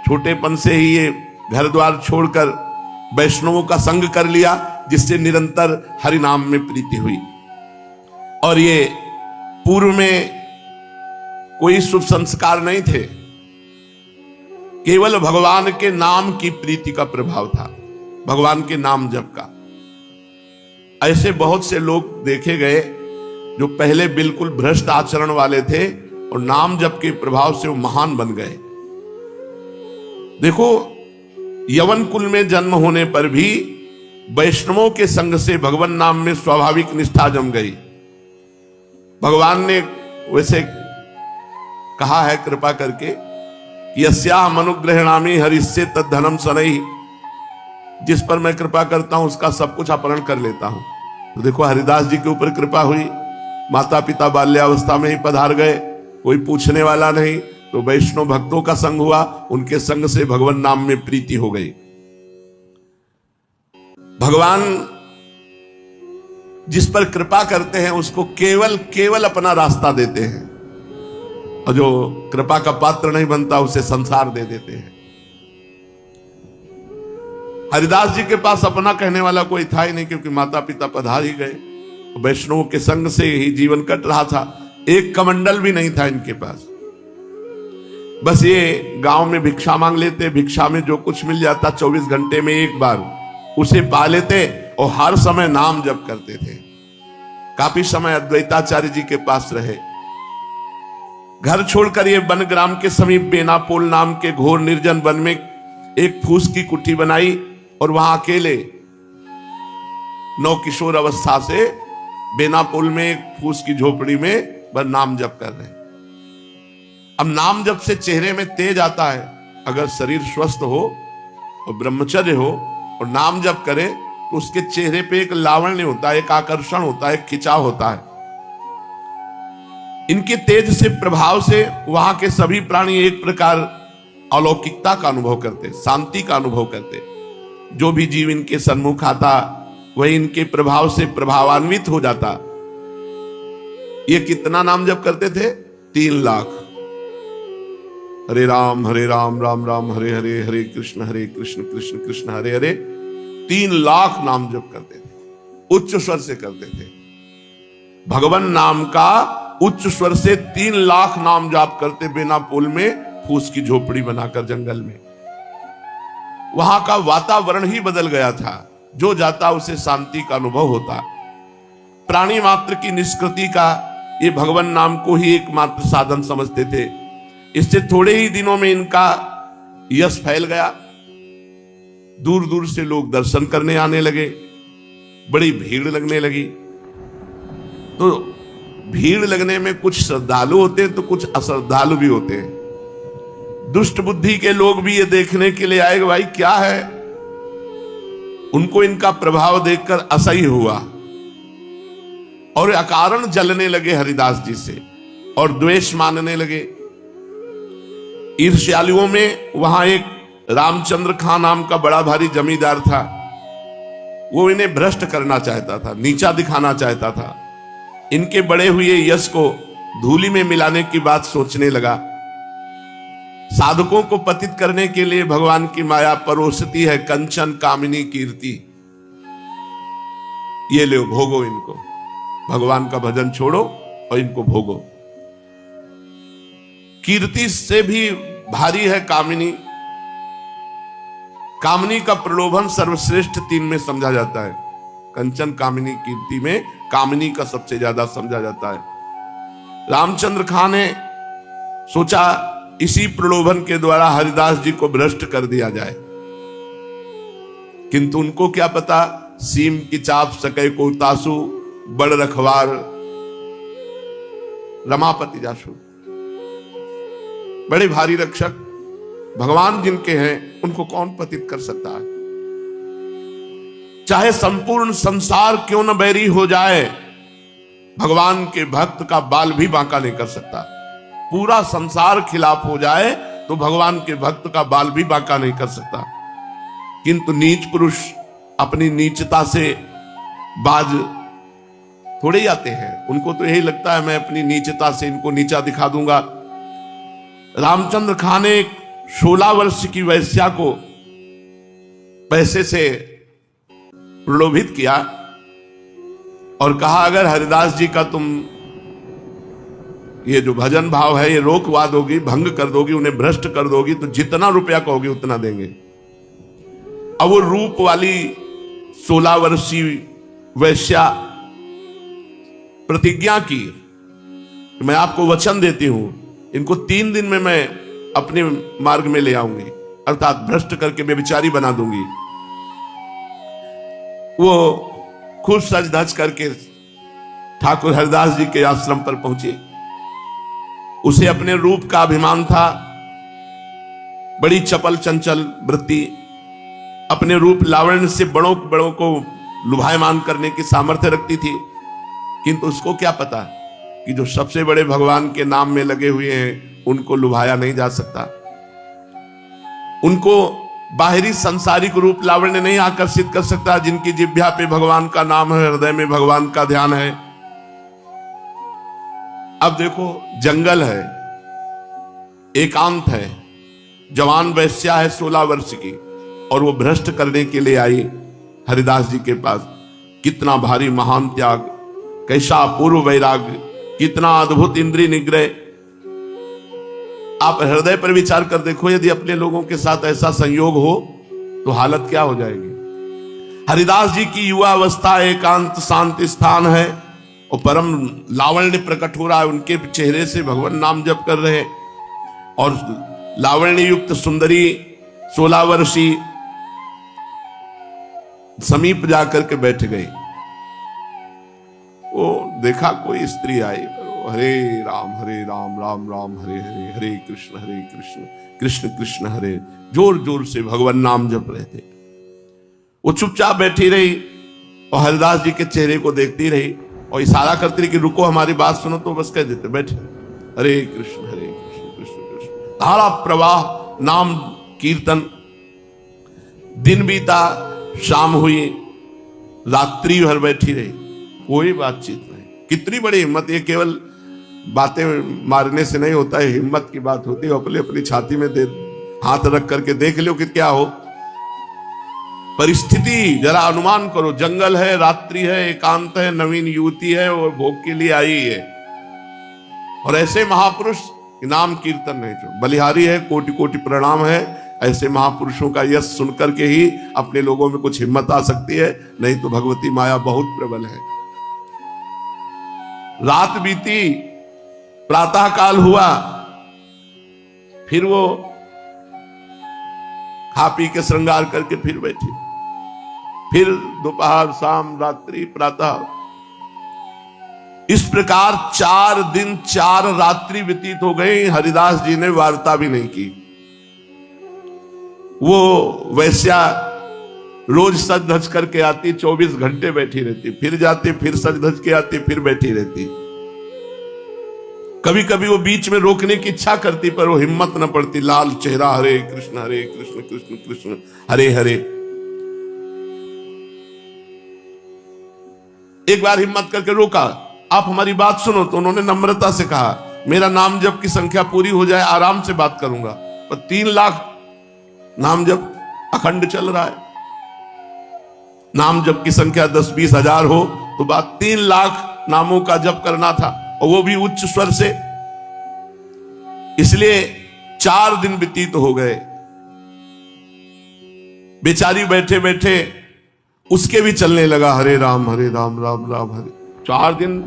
छोटेपन से ही ये घर द्वार छोड़कर वैष्णवों का संग कर लिया, जिससे निरंतर हरि नाम में प्रीति हुई। और ये पूर्व में कोई शुभ संस्कार नहीं थे, केवल भगवान के नाम की प्रीति का प्रभाव था, भगवान के नाम जप का। ऐसे बहुत से लोग देखे गए जो पहले बिल्कुल भ्रष्ट आचरण वाले थे और नाम जप के प्रभाव से वो महान बन गए। देखो, यवन कुल में जन्म होने पर भी वैष्णवों के संग से भगवान नाम में स्वाभाविक निष्ठा जम गई। भगवान ने वैसे कहा है कृपा करके, यस्याहम् अनुग्रहणामि हरिस्य तद्धनम सनैः, जिस पर मैं कृपा करता हूं उसका सब कुछ अपहरण कर लेता हूं। तो देखो, हरिदास जी के ऊपर कृपा हुई, माता पिता बाल्यावस्था में ही पधार गए, कोई पूछने वाला नहीं, तो वैष्णव भक्तों का संग हुआ, उनके संग से भगवान नाम में प्रीति हो गई। भगवान जिस पर कृपा करते हैं उसको केवल अपना रास्ता देते हैं, और जो कृपा का पात्र नहीं बनता उसे संसार दे देते हैं। हरिदास जी के पास अपना कहने वाला कोई था ही नहीं, क्योंकि माता पिता पधार ही गए, वैष्णवों के संग से ही जीवन कट रहा था। एक कमंडल भी नहीं था इनके पास। बस ये गांव में भिक्षा मांग लेते, भिक्षा में जो कुछ मिल जाता 24 घंटे में एक बार उसे पा लेते और हर समय नाम जप करते थे। काफी समय अद्वैताचार्य जी के पास रहे। घर छोड़कर ये वन ग्राम के समीप बेनापोल नाम के घोर निर्जन वन में एक फूस की कुटी बनाई और वहां अकेले नौ किशोर अवस्था से बेनापोल में एक फूस की झोपड़ी में बस नाम जप कर रहे। अब नाम जप से चेहरे में तेज आता है। अगर शरीर स्वस्थ हो और ब्रह्मचर्य हो और नाम जप करे तो उसके चेहरे पे एक लावण्य होता है, एक आकर्षण होता है, एक खिंचाव होता है। इनके तेज से प्रभाव से वहां के सभी प्राणी एक प्रकार अलौकिकता का अनुभव करते, शांति का अनुभव करते। जो भी जीव इनके सन्मुख आता वह इनके प्रभाव से प्रभावान्वित हो जाता। ये कितना नाम जप करते थे? 3 लाख। हरे राम राम राम हरे हरे, हरे कृष्ण कृष्ण कृष्ण हरे हरे। 3 लाख नाम जप करते थे, उच्च स्वर से करते थे। भगवान नाम का उच्च स्वर से 3 लाख नाम जाप करते बेनापोल में फूस की झोपड़ी बनाकर जंगल में। वहां का वातावरण ही बदल गया था। जो जाता उसे शांति का अनुभव होता। प्राणी मात्र की निष्कृति का ये भगवान नाम को ही एकमात्र साधन समझते थे। इससे थोड़े ही दिनों में इनका यश फैल गया। दूर दूर से लोग दर्शन करने आने लगे, बड़ी भीड़ लगने लगी। तो भीड़ लगने में कुछ श्रद्धालु होते हैं तो कुछ अश्रद्धालु भी होते हैं। दुष्ट बुद्धि के लोग भी ये देखने के लिए आए कि भाई क्या है। उनको इनका प्रभाव देखकर असह्य हुआ और अकारण जलने लगे हरिदास जी से और द्वेष मानने लगे। ईर्ष्यालुओं में वहां एक रामचंद्र खां नाम का बड़ा भारी जमींदार था। वो इन्हें भ्रष्ट करना चाहता था, नीचा दिखाना चाहता था। इनके बड़े हुए यश को धूलि में मिलाने की बात सोचने लगा। साधकों को पतित करने के लिए भगवान की माया परोसती है कंचन कामिनी कीर्ति। ये ले भोगो इनको, भगवान का भजन छोड़ो और इनको भोगो। कीर्ति से भी भारी है कामिनी। कामिनी का प्रलोभन सर्वश्रेष्ठ 3 में समझा जाता है। कंचन कामिनी कीर्ति में कामिनी का सबसे ज्यादा समझा जाता है। रामचंद्र खां ने सोचा इसी प्रलोभन के द्वारा हरिदास जी को भ्रष्ट कर दिया जाए, किंतु उनको क्या पता सीम की चाप सके को तासु बड़ रखवार रमापति जासु। बड़े भारी रक्षक भगवान जिनके हैं उनको कौन पतित कर सकता है। चाहे संपूर्ण संसार क्यों न बैरी हो जाए, भगवान के भक्त का बाल भी बांका नहीं कर सकता। पूरा संसार खिलाफ हो जाए तो भगवान के भक्त का बाल भी बांका नहीं कर सकता। किंतु नीच पुरुष अपनी नीचता से बाज थोड़े ही आते हैं। उनको तो यही लगता है मैं अपनी नीचता से इनको नीचा दिखा दूंगा। रामचंद्र खां ने 16 वर्ष की वैश्या को पैसे से प्रलोभित किया और कहा अगर हरिदास जी का तुम ये जो भजन भाव है ये रोकवा दोगी, भंग कर दोगी, उन्हें भ्रष्ट कर दोगी तो जितना रुपया कहोगे उतना देंगे। अब वो रूप वाली 16 वर्षीय वैश्या प्रतिज्ञा की, मैं आपको वचन देती हूं इनको 3 दिन में मैं अपने मार्ग में ले आऊंगी, अर्थात भ्रष्ट करके बेविचारी बना दूंगी। वो खुद सज धज करके ठाकुर हरिदास जी के आश्रम पर पहुंची। उसे अपने रूप का अभिमान था, बड़ी चपल चंचल वृत्ति, अपने रूप लावण्य से बड़ों को लुभायमान करने की सामर्थ्य रखती थी। किंतु उसको क्या पता कि जो सबसे बड़े भगवान के नाम में लगे हुए हैं उनको लुभाया नहीं जा सकता। उनको बाहरी सांसारिक रूप लावण्य नहीं आकर्षित कर सकता। जिनकी जिह्वा पे भगवान का नाम है, हृदय में भगवान का ध्यान है। अब देखो जंगल है, एकांत है, जवान वैश्या है 16 वर्ष की, और वो भ्रष्ट करने के लिए आई हरिदास जी के पास। कितना भारी महान त्याग, कैसा अपूर्व वैराग्य, कितना अद्भुत इंद्रिय निग्रह। आप हृदय पर विचार कर देखो, यदि अपने लोगों के साथ ऐसा संयोग हो तो हालत क्या हो जाएगी। हरिदास जी की युवा अवस्था एकांत शांति स्थान है और परम लावण्य प्रकट हो रहा है। उनके चेहरे से भगवान नाम जप कर रहे हैं और लावण्य युक्त सुंदरी 16 वर्षीय समीप जाकर के बैठ गई। वो देखा कोई स्त्री आई, हरे राम राम राम हरे हरे, हरे कृष्ण कृष्ण कृष्ण हरे, जोर जोर से भगवान नाम जप रहे थे। वो चुपचाप बैठी रही और हरिदास जी के चेहरे को देखती रही और इशारा करती रही कि रुको हमारी बात सुनो, तो बस कह देते बैठे, हरे कृष्ण कृष्ण कृष्ण। धारा प्रवाह नाम कीर्तन। दिन बीता, शाम हुई, रात्रि भर बैठी रही, कोई बातचीत नहीं। कितनी बड़ी हिम्मत! ये केवल बातें मारने से नहीं होता है, हिम्मत की बात होती है। अपने अपनी छाती में हाथ रख करके देख लो कि क्या हो परिस्थिति, जरा अनुमान करो। जंगल है, रात्रि है, एकांत है, नवीन युवती है और भोग के लिए आई है, और ऐसे महापुरुष नाम कीर्तन नहीं छोड़। बलिहारी है, कोटि कोटि प्रणाम है। ऐसे महापुरुषों का यश सुनकर के ही अपने लोगों में कुछ हिम्मत आ सकती है, नहीं तो भगवती माया बहुत प्रबल है। रात बीती, प्रातः काल हुआ, फिर वो खा पी के श्रृंगार करके फिर बैठी। फिर दोपहर, शाम, रात्रि, प्रातः, इस प्रकार 4 दिन 4 रात्रि व्यतीत हो गई। हरिदास जी ने वार्ता भी नहीं की। वो वैश्या रोज सज धज करके आती, 24 घंटे बैठी रहती, फिर जाती, फिर सज धज के आती, फिर बैठी रहती। कभी कभी वो बीच में रोकने की इच्छा करती, पर वो हिम्मत न पड़ती। लाल चेहरा, हरे कृष्ण कृष्ण कृष्ण हरे हरे। एक बार हिम्मत करके रोका, आप हमारी बात सुनो। तो उन्होंने नम्रता से कहा, मेरा नाम जप की संख्या पूरी हो जाए, आराम से बात करूंगा, पर 3 लाख नाम जप अखंड चल रहा है। नाम जप की संख्या 10-20 हजार हो तो बात 3 लाख नामों का जप करना था, और वो भी उच्च स्वर से। इसलिए 4 दिन व्यतीत हो गए। बेचारी बैठे बैठे उसके भी चलने लगा, हरे राम राम राम हरे। 4 दिन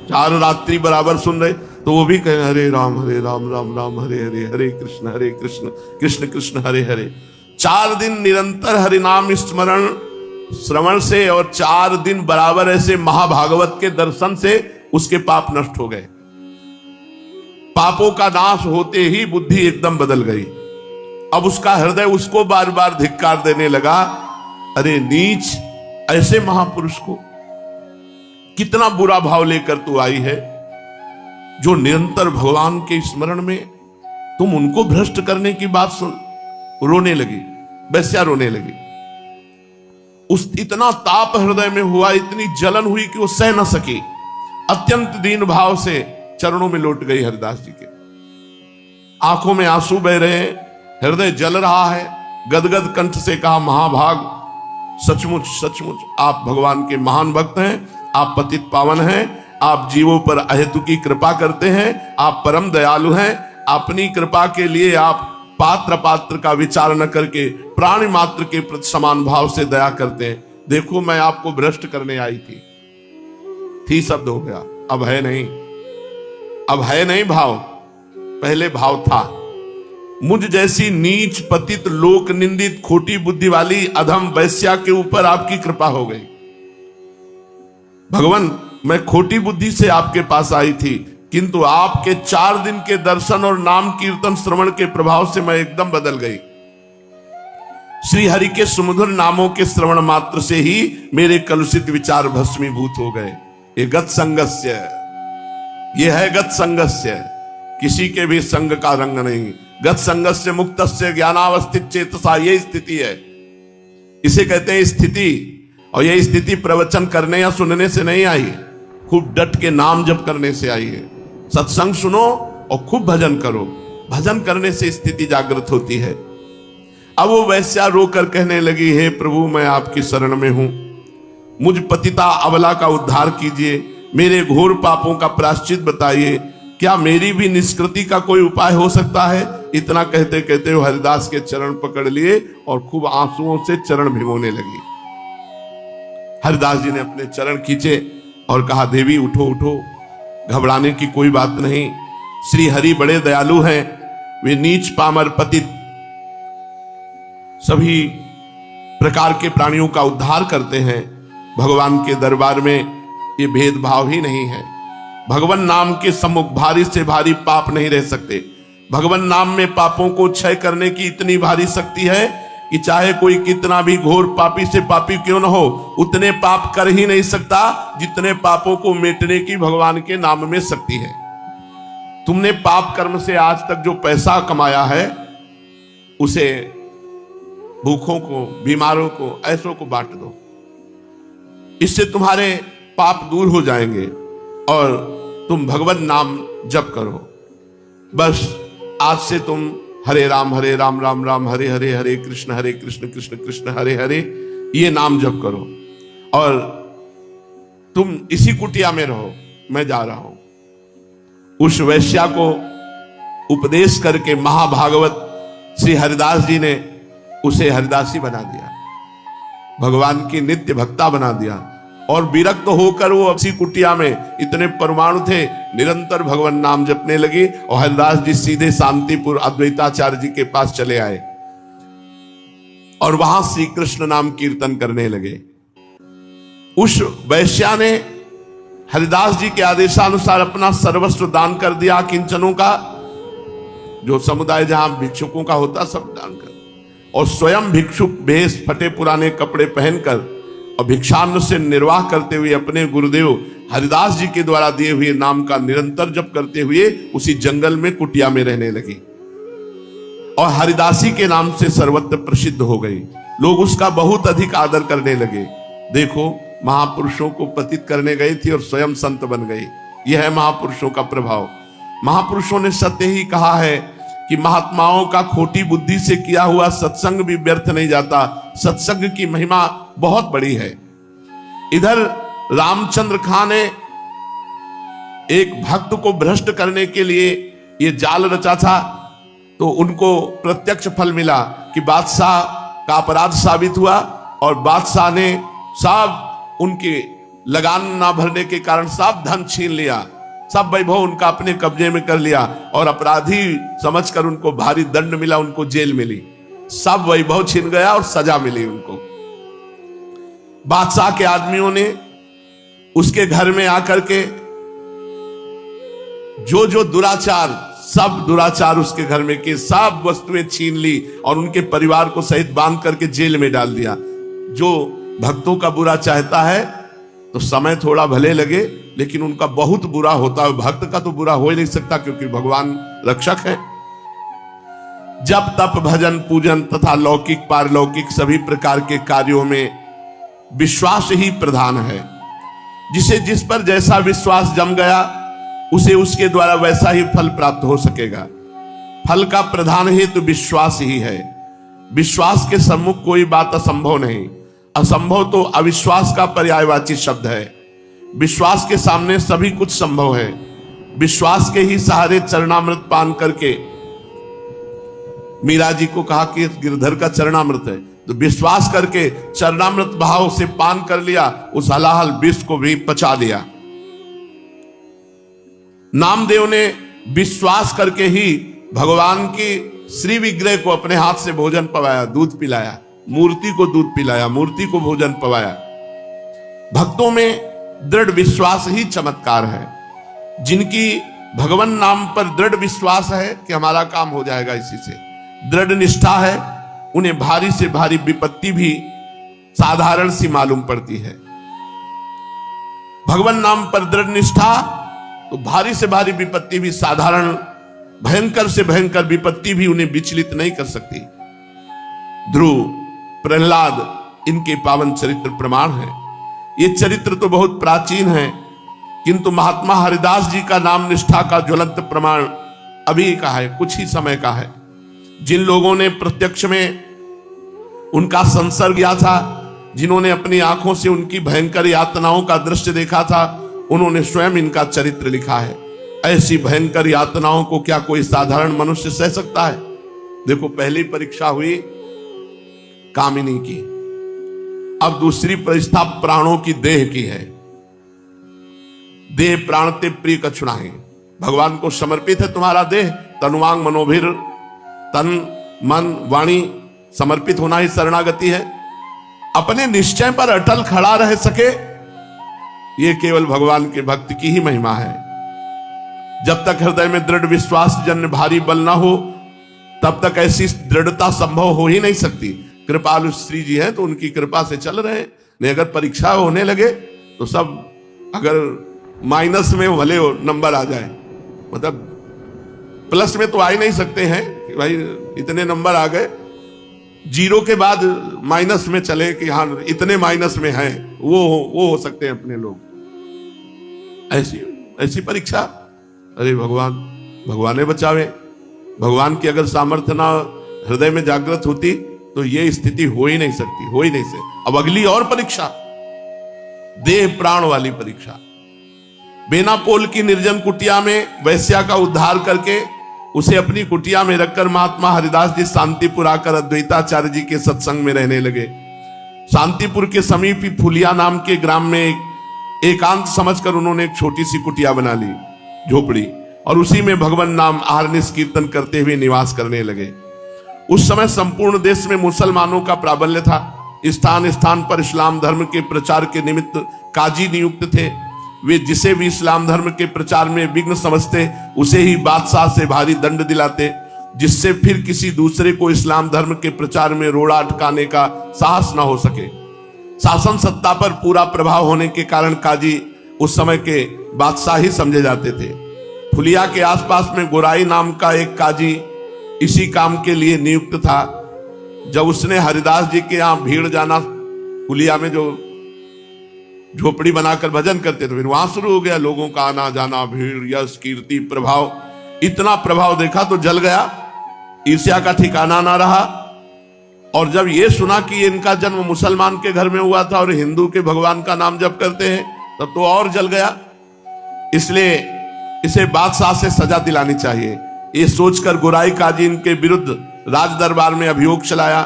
4 रात्रि बराबर सुन रहे, तो वो भी कहे हरे राम राम राम हरे हरे, हरे कृष्ण कृष्ण कृष्ण हरे हरे। 4 दिन निरंतर हरिनाम स्मरण श्रवण से और 4 दिन बराबर ऐसे महाभागवत के दर्शन से उसके पाप नष्ट हो गए। पापों का नाश होते ही बुद्धि एकदम बदल गई। अब उसका हृदय उसको बार बार धिक्कार देने लगा, अरे नीच, ऐसे महापुरुष को कितना बुरा भाव लेकर तू आई है, जो निरंतर भगवान के स्मरण में तुम उनको भ्रष्ट करने की बात सुन। रोने लगी, वैश्या रोने लगी। उस इतना ताप हृदय में हुआ, इतनी जलन हुई कि वो सह न सकी। अत्यंत दीन भाव से चरणों में लौट गई हरिदास जी के। आंखों में आंसू बह रहे हैं, हृदय जल रहा है। गदगद कंठ से कहा, महाभाग, सचमुच सचमुच आप भगवान के महान भक्त हैं, आप पतित पावन हैं, आप जीवों पर अहेतुकी कृपा करते हैं, आप परम दयालु हैं। अपनी कृपा के लिए आप पात्र का विचार न करके प्राणी मात्र के प्रति समान भाव से दया करते हैं। देखो, मैं आपको भ्रष्ट करने आई थी शब्द हो गया, अब है नहीं, अब है नहीं भाव, पहले भाव था। मुझ जैसी नीच पतित लोक निंदित खोटी बुद्धि वाली अधम वैश्या के ऊपर आपकी कृपा हो गई। भगवान, मैं खोटी बुद्धि से आपके पास आई थी, किंतु आपके 4 दिन के दर्शन और नाम कीर्तन श्रवण के प्रभाव से मैं एकदम बदल गई। श्री हरि के सुमधुर नामों के श्रवण मात्र से ही मेरे कलुषित विचार भस्मीभूत हो गए। ये गत संगस्य, ये है गत संगस्य, किसी के भी संग का रंग नहीं। गत संगस्य मुक्तस्य ज्ञानावस्थित चेतसा, ये स्थिति है, इसे कहते हैं स्थिति। और यह स्थिति प्रवचन करने या सुनने से नहीं आई, खूब डट के नाम जप करने से आई है। सत्संग सुनो और खूब भजन करो, भजन करने से स्थिति जागृत होती है। अब वो वैश्या रोकर कहने लगी, हे प्रभु मैं आपकी शरण में हूं, मुझ पतिता अबला का उद्धार कीजिए, मेरे घोर पापों का प्रायश्चित बताइए, क्या मेरी भी निष्कृति का कोई उपाय हो सकता है। इतना कहते कहते वो हरिदास के चरण पकड़ लिए और खूब आंसुओं से चरण भिगोने लगी। हरिदास जी ने अपने चरण खींचे और कहा, देवी उठो उठो, घबराने की कोई बात नहीं, श्री हरि बड़े दयालु हैं, वे नीच पामर पतित सभी प्रकार के प्राणियों का उद्धार करते हैं। भगवान के दरबार में ये भेदभाव ही नहीं है। भगवान नाम के सम्मुख भारी से भारी पाप नहीं रह सकते। भगवान नाम में पापों को क्षय करने की इतनी भारी शक्ति है कि चाहे कोई कितना भी घोर पापी से पापी क्यों न हो, उतने पाप कर ही नहीं सकता जितने पापों को मिटने की भगवान के नाम में शक्ति है। तुमने पाप कर्म से आज तक जो पैसा कमाया है, उसे भूखों को, बीमारों को, ऐसों को बांट दो, इससे तुम्हारे पाप दूर हो जाएंगे और तुम भगवत नाम जप करो। बस आज से तुम हरे राम राम राम हरे हरे, हरे कृष्ण कृष्ण कृष्ण हरे हरे, ये नाम जप करो और तुम इसी कुटिया में रहो, मैं जा रहा हूं। उस वैश्या को उपदेश करके महाभागवत श्री हरिदास जी ने उसे हरिदासी बना दिया, भगवान की नित्य भक्ता बना दिया और विरक्त होकर वो उसी कुटिया में, इतने परमाणु थे, निरंतर भगवान नाम जपने लगी। और हरिदास जी सीधे शांतिपुर अद्वैताचार्य जी के पास चले आए और वहां श्री कृष्ण नाम कीर्तन करने लगे। उस वैश्या ने हरिदास जी के आदेशानुसार अपना सर्वस्व दान कर दिया, किंचनों का, जो समुदाय जहां भिक्षुकों का होता सब दान कर, और स्वयं भिक्षुक भेष, फटे पुराने कपड़े पहनकर और भिक्षान्न से निर्वाह करते हुए अपने गुरुदेव हरिदास जी के द्वारा दिए हुए नाम का निरंतर जप करते हुए उसी जंगल में कुटिया में रहने लगी और हरिदासी के नाम से सर्वत्र प्रसिद्ध हो गई। लोग उसका बहुत अधिक आदर करने लगे। देखो, महापुरुषों को पतित करने गई थी और स्वयं संत बन गई। यह है महापुरुषों का प्रभाव। महापुरुषों ने सत्य ही कहा है कि महात्माओं का खोटी बुद्धि से किया हुआ सत्संग भी व्यर्थ नहीं जाता। सत्संग की महिमा बहुत बड़ी है। इधर रामचंद्र खां ने एक भक्त को भ्रष्ट करने के लिए ये जाल रचा था, तो उनको प्रत्यक्ष फल मिला कि बादशाह का अपराध साबित हुआ और बादशाह ने सब उनके लगान ना भरने के कारण सब धन छीन लिया, सब वैभव उनका अपने कब्जे में कर लिया और अपराधी समझकर उनको भारी दंड मिला, उनको जेल मिली, सब वैभव छीन गया और सजा मिली उनको। बादशाह के आदमियों ने उसके घर में आकर के जो जो दुराचार, सब दुराचार उसके घर में किए, सब वस्तुएं छीन ली और उनके परिवार को सहित बांध करके जेल में डाल दिया। जो भक्तों का बुरा चाहता है तो समय थोड़ा भले लगे, लेकिन उनका बहुत बुरा होता है। भक्त का तो बुरा हो ही नहीं सकता, क्योंकि भगवान रक्षक है। जब तप भजन पूजन तथा लौकिक पारलौकिक सभी प्रकार के कार्यों में विश्वास ही प्रधान है। जिसे जिस पर जैसा विश्वास जम गया, उसे उसके द्वारा वैसा ही फल प्राप्त हो सकेगा। फल का प्रधान हेतु विश्वास ही है। विश्वास के सम्मुख कोई बात असंभव नहीं। असंभव तो अविश्वास का पर्यायवाची शब्द है। विश्वास के सामने सभी कुछ संभव है। विश्वास के ही सहारे चरणामृत पान करके, मीरा जी को कहा कि गिरधर का चरणामृत है, तो विश्वास करके चरणामृत भाव से पान कर लिया, उस हलाहल विष को भी पचा लिया। नामदेव ने विश्वास करके ही भगवान की श्री विग्रह को अपने हाथ से भोजन पवाया, दूध पिलाया, मूर्ति को दूध पिलाया, मूर्ति को भोजन पवाया। भक्तों में दृढ़ विश्वास ही चमत्कार है। जिनकी भगवान नाम पर दृढ़ विश्वास है कि हमारा काम हो जाएगा, इसी से दृढ़ निष्ठा है, उन्हें भारी से भारी विपत्ति भी साधारण सी मालूम पड़ती है। भगवान नाम पर दृढ़ निष्ठा, तो भारी से भारी विपत्ति भी साधारण, भयंकर से भयंकर विपत्ति भी उन्हें विचलित नहीं कर सकती। ध्रुव, प्रहलाद, इनके पावन चरित्र प्रमाण है। ये चरित्र तो बहुत प्राचीन है, किंतु महात्मा हरिदास जी का नाम निष्ठा का ज्वलंत प्रमाण अभी का है, कुछ ही समय का है। जिन लोगों ने प्रत्यक्ष में उनका संसर्ग किया था, जिन्होंने अपनी आंखों से उनकी भयंकर यातनाओं का दृश्य देखा था, उन्होंने स्वयं इनका चरित्र लिखा है। ऐसी भयंकर यातनाओं को क्या कोई साधारण मनुष्य सह सकता है? देखो, पहली परीक्षा हुई कामिनी की, अब दूसरी परीक्षा प्राणों की देह की है। देह प्राण ते प्रिय कछुनाहि, भगवान को समर्पित है तुम्हारा देह। तनुवांग मनोभिर, तन मन वाणी समर्पित होना ही शरणागति है। अपने निश्चय पर अटल खड़ा रह सके, ये केवल भगवान के भक्त की ही महिमा है। जब तक हृदय में दृढ़ विश्वास जन्य भारी बल ना हो, तब तक ऐसी दृढ़ता संभव हो ही नहीं सकती। कृपालु श्री जी हैं तो उनकी कृपा से चल रहे हैं। नहीं, अगर परीक्षा होने लगे तो सब, अगर माइनस में भले नंबर आ जाए, मतलब प्लस में तो आ ही नहीं सकते हैं कि भाई इतने नंबर आ गए, जीरो के बाद माइनस में चले कि हाँ इतने माइनस में हैं, वो हो सकते हैं अपने लोग। ऐसी परीक्षा, अरे भगवान ने बचावे। भगवान की अगर सामर्थ्य ना हृदय में जागृत होती तो ये स्थिति हो ही नहीं सकती, हो ही नहीं सकती। अब अगली और परीक्षा, देह प्राण वाली परीक्षा। बेनापोल की निर्जन कुटिया में वैश्या का उद्धार करके उसे अपनी कुटिया में रखकर महात्मा हरिदास जी शांतिपुर आकर अद्वैताचार्य जी के सत्संग में रहने लगे। शांतिपुर के समीप ही फुलिया नाम के ग्राम में एकांत समझकर उन्होंने एक छोटी सी कुटिया बना ली, झोपड़ी, और उसी में भगवान नाम आहरनिश कीर्तन करते हुए निवास करने लगे। उस समय संपूर्ण देश में मुसलमानों का प्राबल्य था। स्थान स्थान पर इस्लाम धर्म के प्रचार के निमित्त काजी नियुक्त थे। वे जिसे भी इस्लाम धर्म के प्रचार में विघ्न समझते, उसे ही बादशाह से भारी दंड दिलाते, जिससे फिर किसी दूसरे को इस्लाम धर्म के प्रचार में रोड़ा अटकाने का साहस न हो सके। शासन सत्ता पर पूरा प्रभाव होने के कारण काजी उस समय के बादशाह ही समझे जाते थे। फुलिया के आसपास में गोराई नाम का एक काजी इसी काम के लिए नियुक्त था। जब उसने हरिदास जी के यहाँ भीड़ जाना, फुलिया में जो झोपड़ी बनाकर भजन करते थे, फिर वहां शुरू हो गया लोगों का आना जाना, भीड़, यश, कीर्ति, प्रभाव। इतना प्रभाव देखा तो जल गया, ईर्ष्या का ठिकाना ना रहा। और जब ये सुना कि इनका जन्म मुसलमान के घर में हुआ था और हिंदू के भगवान का नाम जप करते हैं, तब तो और जल गया। इसलिए इसे बादशाह से सजा दिलानी चाहिए, ये सोचकर गोराई काजी इनके विरुद्ध राज दरबार में अभियोग चलाया।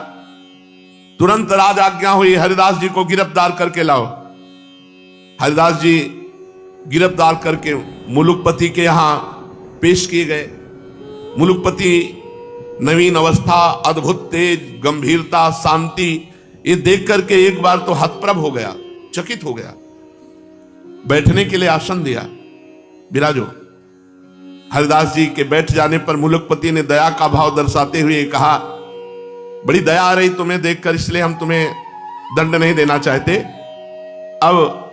तुरंत राज आज्ञा हुई, हरिदास जी को गिरफ्तार करके लाओ। हरिदास जी गिरफ्तार करके मुलुकपति के यहां पेश किए गए। मुलुकपति नवीन अवस्था, अद्भुत तेज, गंभीरता, शांति, ये देख करके एक बार तो हतप्रभ हो गया, चकित हो गया। बैठने के लिए आसन दिया, विराजो। हरिदास जी के बैठ जाने पर मुलुकपति ने दया का भाव दर्शाते हुए कहा, बड़ी दया आ रही तुम्हें देखकर, इसलिए हम तुम्हें दंड नहीं देना चाहते। अब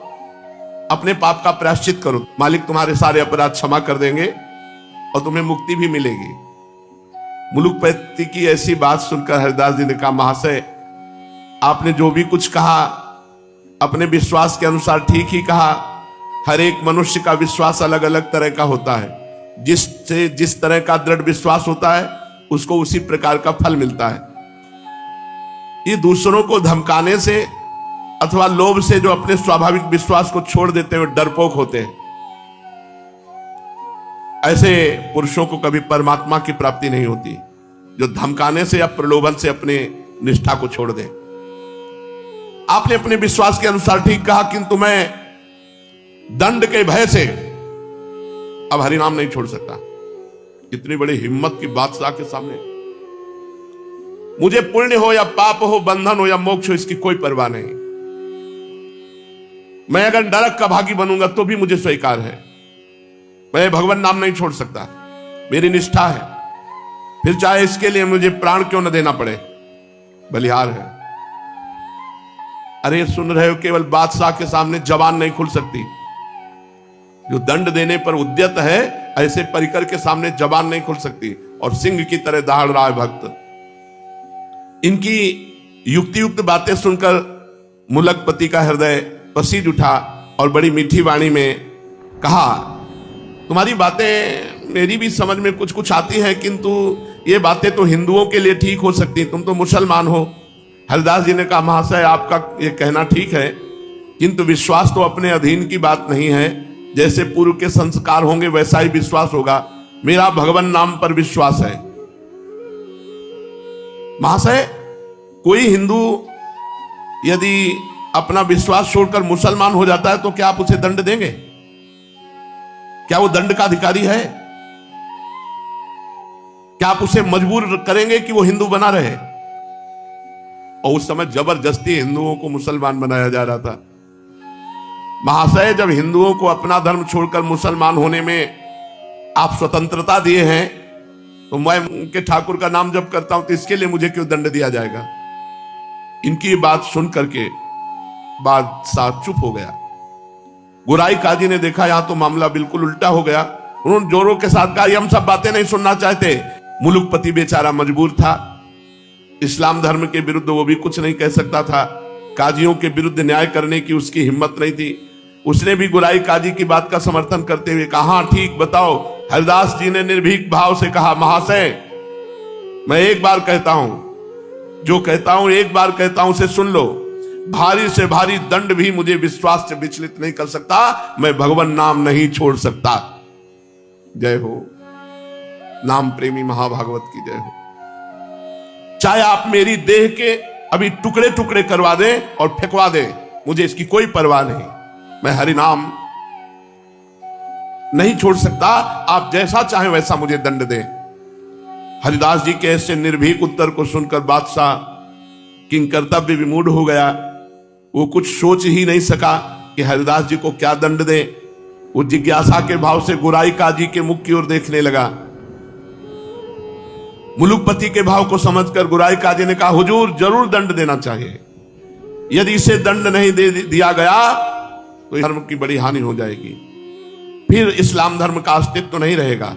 अपने पाप का प्रायश्चित करो, मालिक तुम्हारे सारे अपराध क्षमा कर देंगे और तुम्हें मुक्ति भी मिलेगी। मुलुकपति की ऐसी बात सुनकर हरिदास जी ने कहा, महाशय आपने जो भी कुछ कहा अपने विश्वास के अनुसार ठीक ही कहा। हर एक मनुष्य का विश्वास अलग अलग तरह का होता है। जिससे जिस तरह का दृढ़ विश्वास होता है उसको उसी प्रकार का फल मिलता है। ये दूसरों को धमकाने से अथवा लोभ से जो अपने स्वाभाविक विश्वास को छोड़ देते हुए डरपोक होते हैं, ऐसे पुरुषों को कभी परमात्मा की प्राप्ति नहीं होती, जो धमकाने से या प्रलोभन से अपने निष्ठा को छोड़ दे। आपने अपने विश्वास के अनुसार ठीक कहा, किंतु मैं दंड के भय से अब हरिनाम नहीं छोड़ सकता। इतनी बड़ी हिम्मत की बादशाह के सामने, मुझे पुण्य हो या पाप हो, बंधन हो या मोक्ष हो, इसकी कोई परवाह नहीं। मैं अगर नरक का भागी बनूंगा तो भी मुझे स्वीकार है। मैं भगवान नाम नहीं छोड़ सकता, मेरी निष्ठा है, फिर चाहे इसके लिए मुझे प्राण क्यों न देना पड़े, बलिहार है। अरे सुन रहे हो, केवल बादशाह के सामने जबान नहीं खुल सकती। जो दंड देने पर उद्यत है, ऐसे परिकर के सामने जबान नहीं खुल सकती, और सिंह की तरह दहाड़ रहा है भक्त। इनकी युक्ति युक्त बातें सुनकर मुलकपति का हृदय पसीज उठा और बड़ी मीठी वाणी में कहा, तुम्हारी बातें मेरी भी समझ में कुछ कुछ आती हैं, किंतु ये बातें तो हिंदुओं के लिए ठीक हो सकती, तुम तो मुसलमान हो, हरिदास जी ने कहा महाशय आपका ये कहना ठीक है, किंतु विश्वास तो अपने अधीन की बात नहीं है। जैसे पूर्व के संस्कार होंगे वैसा ही विश्वास होगा। मेरा भगवान नाम पर विश्वास है। महाशय, कोई हिंदू यदि अपना विश्वास छोड़कर मुसलमान हो जाता है तो क्या आप उसे दंड देंगे? क्या वो दंड का अधिकारी है? क्या आप उसे मजबूर करेंगे कि वो हिंदू बना रहे? और उस समय जबरदस्ती हिंदुओं को मुसलमान बनाया जा रहा था। महाशय, जब हिंदुओं को अपना धर्म छोड़कर मुसलमान होने में आप स्वतंत्रता दिए हैं, तो मैं उनके ठाकुर का नाम जप करता हूं, तो इसके लिए मुझे क्यों दंड दिया जाएगा? इनकी बात सुन करके बादशाह चुप हो गया। गुराई काजी ने देखा यहां तो मामला बिल्कुल उल्टा हो गया। उन्होंने जोरों के साथ कहा, हम सब बातें नहीं सुनना चाहते। मुलुकपति बेचारा मजबूर था। इस्लाम धर्म के विरुद्ध वो भी कुछ नहीं कह सकता था। काजियों के विरुद्ध न्याय करने की उसकी हिम्मत नहीं थी। उसने भी गुराई काजी की बात का समर्थन करते हुए कहा, हाँ ठीक, बताओ। हरिदास जी ने निर्भीक भाव से कहा, महाशय मैं एक बार कहता हूं, जो कहता हूं एक बार कहता हूं, उसे सुन लो। भारी से भारी दंड भी मुझे विश्वास से विचलित नहीं कर सकता। मैं भगवान नाम नहीं छोड़ सकता। जय हो नाम प्रेमी महाभागवत की जय हो। चाहे आप मेरी देह के अभी टुकड़े टुकड़े करवा दें और फेंकवा दें, मुझे इसकी कोई परवाह नहीं। मैं हरि नाम नहीं छोड़ सकता। आप जैसा चाहें वैसा मुझे दंड दें। हरिदास जी के ऐसे निर्भीक उत्तर को सुनकर बादशाह किंग कर्तव्य विमूढ़ हो गया। वो कुछ सोच ही नहीं सका कि हरिदास जी को क्या दंड दे। वो जिज्ञासा के भाव से गुराई काजी के मुख की ओर देखने लगा। मुलुकपति के भाव को समझकर गुराई काजी ने कहा, हुजूर जरूर दंड देना चाहिए। यदि इसे दंड नहीं दे दिया गया तो धर्म की बड़ी हानि हो जाएगी, फिर इस्लाम धर्म का अस्तित्व तो नहीं रहेगा।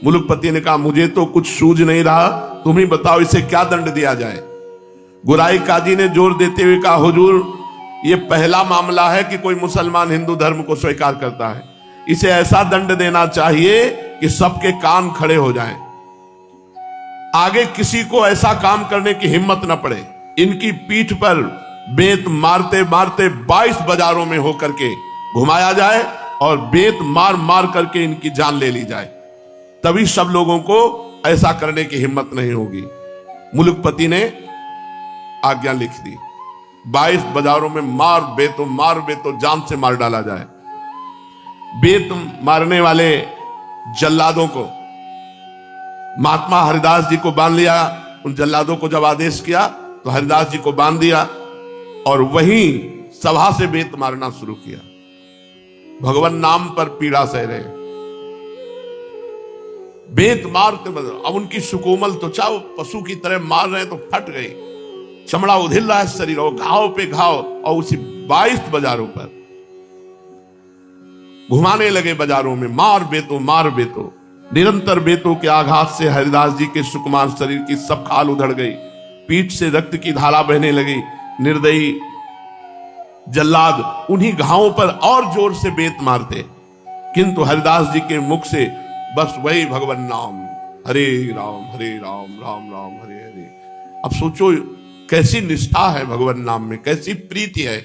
मुलुकपति ने कहा, मुझे तो कुछ सूझ नहीं रहा, तुम ही बताओ इसे क्या दंड दिया जाए। गुराई काजी ने जोर देते हुए कहा, हुजूर ये पहला मामला है कि कोई मुसलमान हिंदू धर्म को स्वीकार करता है। इसे ऐसा दंड देना चाहिए कि सबके कान खड़े हो जाएं। आगे किसी को ऐसा काम करने की हिम्मत न पड़े। इनकी पीठ पर बेत मारते मारते 22 बाजारों में होकर के घुमाया जाए और बेत मार मार करके इनकी जान ले ली जाए, तभी सब लोगों को ऐसा करने की हिम्मत नहीं होगी। मुलुकपति ने आज्ञा लिख दी, 22 बाजारों में मार बेतो जान से मार डाला जाए। बेत मारने वाले जल्लादों को महात्मा हरिदास जी को बांध लिया। उन जल्लादों को जब आदेश किया तो हरिदास जी को बांध दिया और वहीं सभा से बेत मारना शुरू किया। भगवान नाम पर पीड़ा सह रहे, बेत मारते अब उनकी सुकोमल त्वचा पशु की तरह मार रहे तो फट गई, चमड़ा उधिल रहा है शरीर, और घाव पे घाव, और उसी 22 बाजारों पर घुमाने लगे। बाजारों में मार बेतो। निरंतर बेतों के आघात से हरिदास जी के सुकुमार शरीर की सब खाल उधड़ गई, पीठ से रक्त की धारा बहने लगी। निर्दयी जल्लाद उन्हीं घावों पर और जोर से बेत मारते, किंतु हरिदास जी के मुख से बस वही भगवान नाम, हरे राम राम राम हरे हरे। अब सोचो कैसी निष्ठा है भगवान नाम में, कैसी प्रीति है।